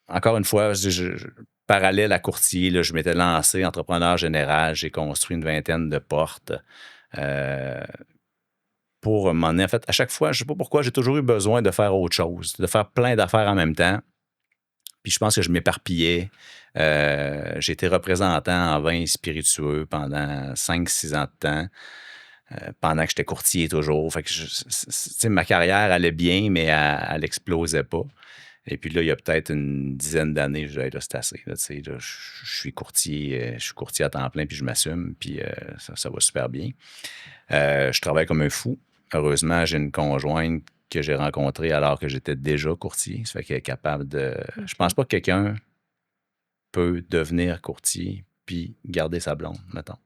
encore une fois, parallèle à courtier, là, je m'étais lancé entrepreneur général. J'ai construit une 20aine de portes. Pour m'en en fait, à chaque fois, je ne sais pas pourquoi, j'ai toujours eu besoin de faire autre chose, de faire plein d'affaires en même temps. Puis je pense que je m'éparpillais. J'ai été représentant en vin spiritueux pendant 5-6 ans de temps, pendant que j'étais courtier toujours. Fait que ma carrière allait bien, mais elle n'explosait pas. Et puis là, il y a peut-être une dizaine d'années, je disais, là, c'est assez. Là, je suis courtier à temps plein, puis je m'assume, puis ça va super bien. Je travaille comme un fou. Heureusement, j'ai une conjointe que j'ai rencontrée alors que j'étais déjà courtier. Ça fait qu'elle est capable de... Je pense pas que quelqu'un peut devenir courtier puis garder sa blonde, mettons.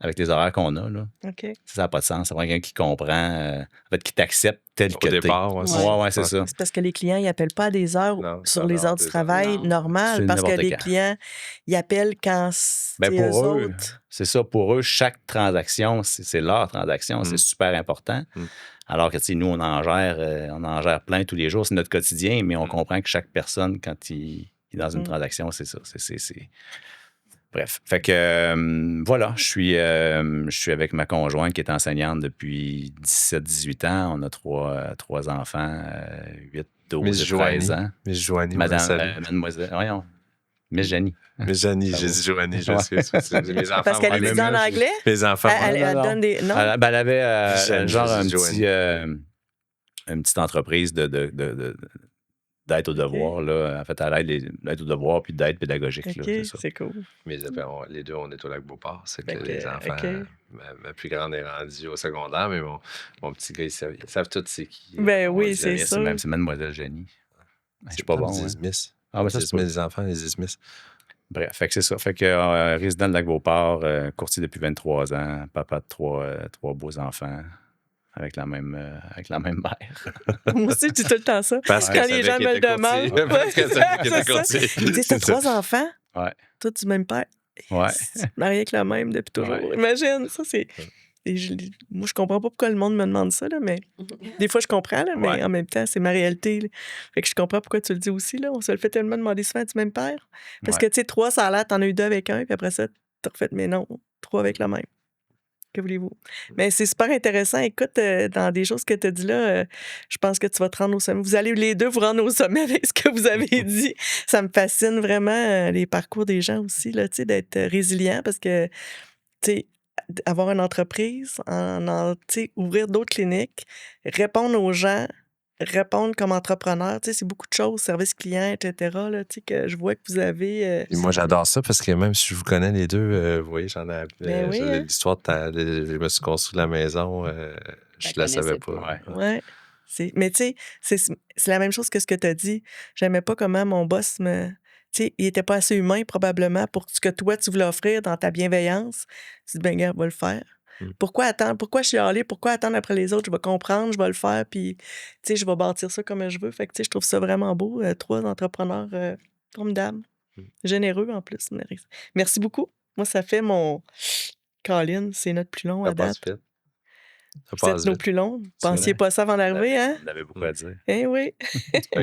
Avec les horaires qu'on a, là.
OK.
Ça n'a pas de sens. Ça prend quelqu'un qui comprend, en fait, qui t'accepte tel que t'es.
Départ,
Ouais, c'est ça.
C'est parce que les clients, ils n'appellent pas à des heures sur les heures du travail normales, parce que les clients, ils appellent quand c'est eux autres.
C'est ça. Pour eux, chaque transaction, c'est leur transaction. C'est super important. Alors que, nous, on en gère plein tous les jours. C'est notre quotidien, mais on comprend que chaque personne, quand il est dans une transaction, c'est ça. Bref, fait que voilà, je suis avec ma conjointe qui est enseignante depuis 17-18 ans. On a trois enfants, 8, 12 et 13 ans.
Miss Joanie,
mademoiselle, voyons, Miss Janie.
Miss Janie, j'ai dit Joanie, je sais. Mes enfants
parce qu'elle est dit en anglais?
Mes enfants.
Elle donne des... Non?
Elle avait une petite entreprise d'aide aux devoirs, là. En fait, elle aide aux devoirs puis d'aide pédagogique.
OK,
là, c'est ça.
c'est cool.
Mais les deux, on est au Lac-Beauport. C'est que les enfants... Ma plus grande est rendue au secondaire, mais mon petit gars, ils savent tous c'est qui.
Ben oui, c'est ça.
C'est Mademoiselle Janie. Je suis pas bon.
Les Smith.
Ah, ben ça, c'est
les enfants, les Smith.
Bref, fait que c'est ça. Fait que résident de Lac-Beauport, courtier depuis 23 ans, papa de trois beaux enfants. Avec la même mère.
Moi aussi, tu dis tout le temps ça.
Parce
quand les gens me le demandent.
Parce que ça fait qu'il était courtier.
Tu dis, t'as 3 enfants?
Ouais.
Toi, du même père.
Ouais.
Marié avec la même depuis toujours.
Ouais.
Imagine, ça, c'est... moi, je comprends pas pourquoi le monde me demande ça, là, mais des fois, je comprends, là, mais en même temps, c'est ma réalité. Là. Fait que je comprends pourquoi tu le dis aussi. Là. On se le fait tellement demander souvent du même père. Parce que, tu sais, 3, ça a l'air, t'en as eu 2 avec un, puis après ça, t'as refait, mais non, 3 avec le même. Que voulez-vous? Mais c'est super intéressant. Écoute, dans des choses que tu as dit là, je pense que tu vas te rendre au sommet. Vous allez les deux vous rendre au sommet avec ce que vous avez dit. Ça me fascine vraiment, les parcours des gens aussi, là, d'être résilient parce que, tu sais, avoir une entreprise, ouvrir d'autres cliniques, répondre aux gens, répondre comme entrepreneur, c'est beaucoup de choses, service client, etc., là, que je vois que vous avez...
Et moi, j'adore ça parce que même si je vous connais les deux, vous voyez, j'en ai l'histoire je me suis construit la maison, je ne la savais pas.
Ouais. Mais tu sais, c'est la même chose que ce que tu as dit. J'aimais pas comment mon boss me... Tu sais, il était pas assez humain, probablement, pour ce que toi, tu voulais offrir dans ta bienveillance. Tu dis, ben, gars, va le faire. Pourquoi attendre? Pourquoi chialer? Pourquoi attendre après les autres? Je vais comprendre, je vais le faire, puis, tu sais, je vais bâtir ça comme je veux. Fait que, tu sais, je trouve ça vraiment beau. 3 entrepreneurs formidables, généreux en plus. Merci beaucoup. Moi, ça fait mon... Colin, c'est notre plus long à date. C'est nos plus longs. Vous pensiez pas ça avant d'arriver, hein?
On avait beaucoup à dire.
Eh oui.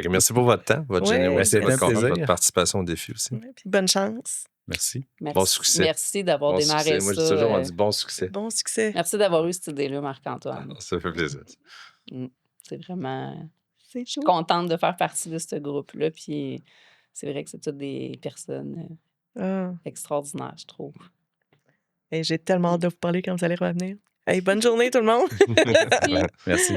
Merci pour votre temps, votre générosité, votre participation au défi aussi.
Ouais, puis bonne chance.
Merci. Bon succès.
Merci d'avoir démarré ça.
Moi, j'ai toujours dit bon succès.
Bon succès.
Merci d'avoir eu cette idée-là, Marc-Antoine.
Ça fait plaisir.
C'est vraiment...
Je
suis contente de faire partie de ce groupe-là. Puis c'est vrai que c'est toutes des personnes extraordinaires, je trouve.
Et j'ai tellement hâte de vous parler quand vous allez revenir. Hey, bonne journée, tout le monde.
Merci.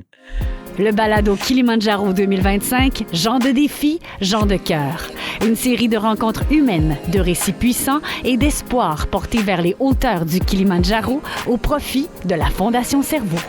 Le balado Kilimandjaro 2025, Gens de défi, Gens de cœur. Une série de rencontres humaines, de récits puissants et d'espoir portés vers les hauteurs du Kilimandjaro au profit de la Fondation Cerveau.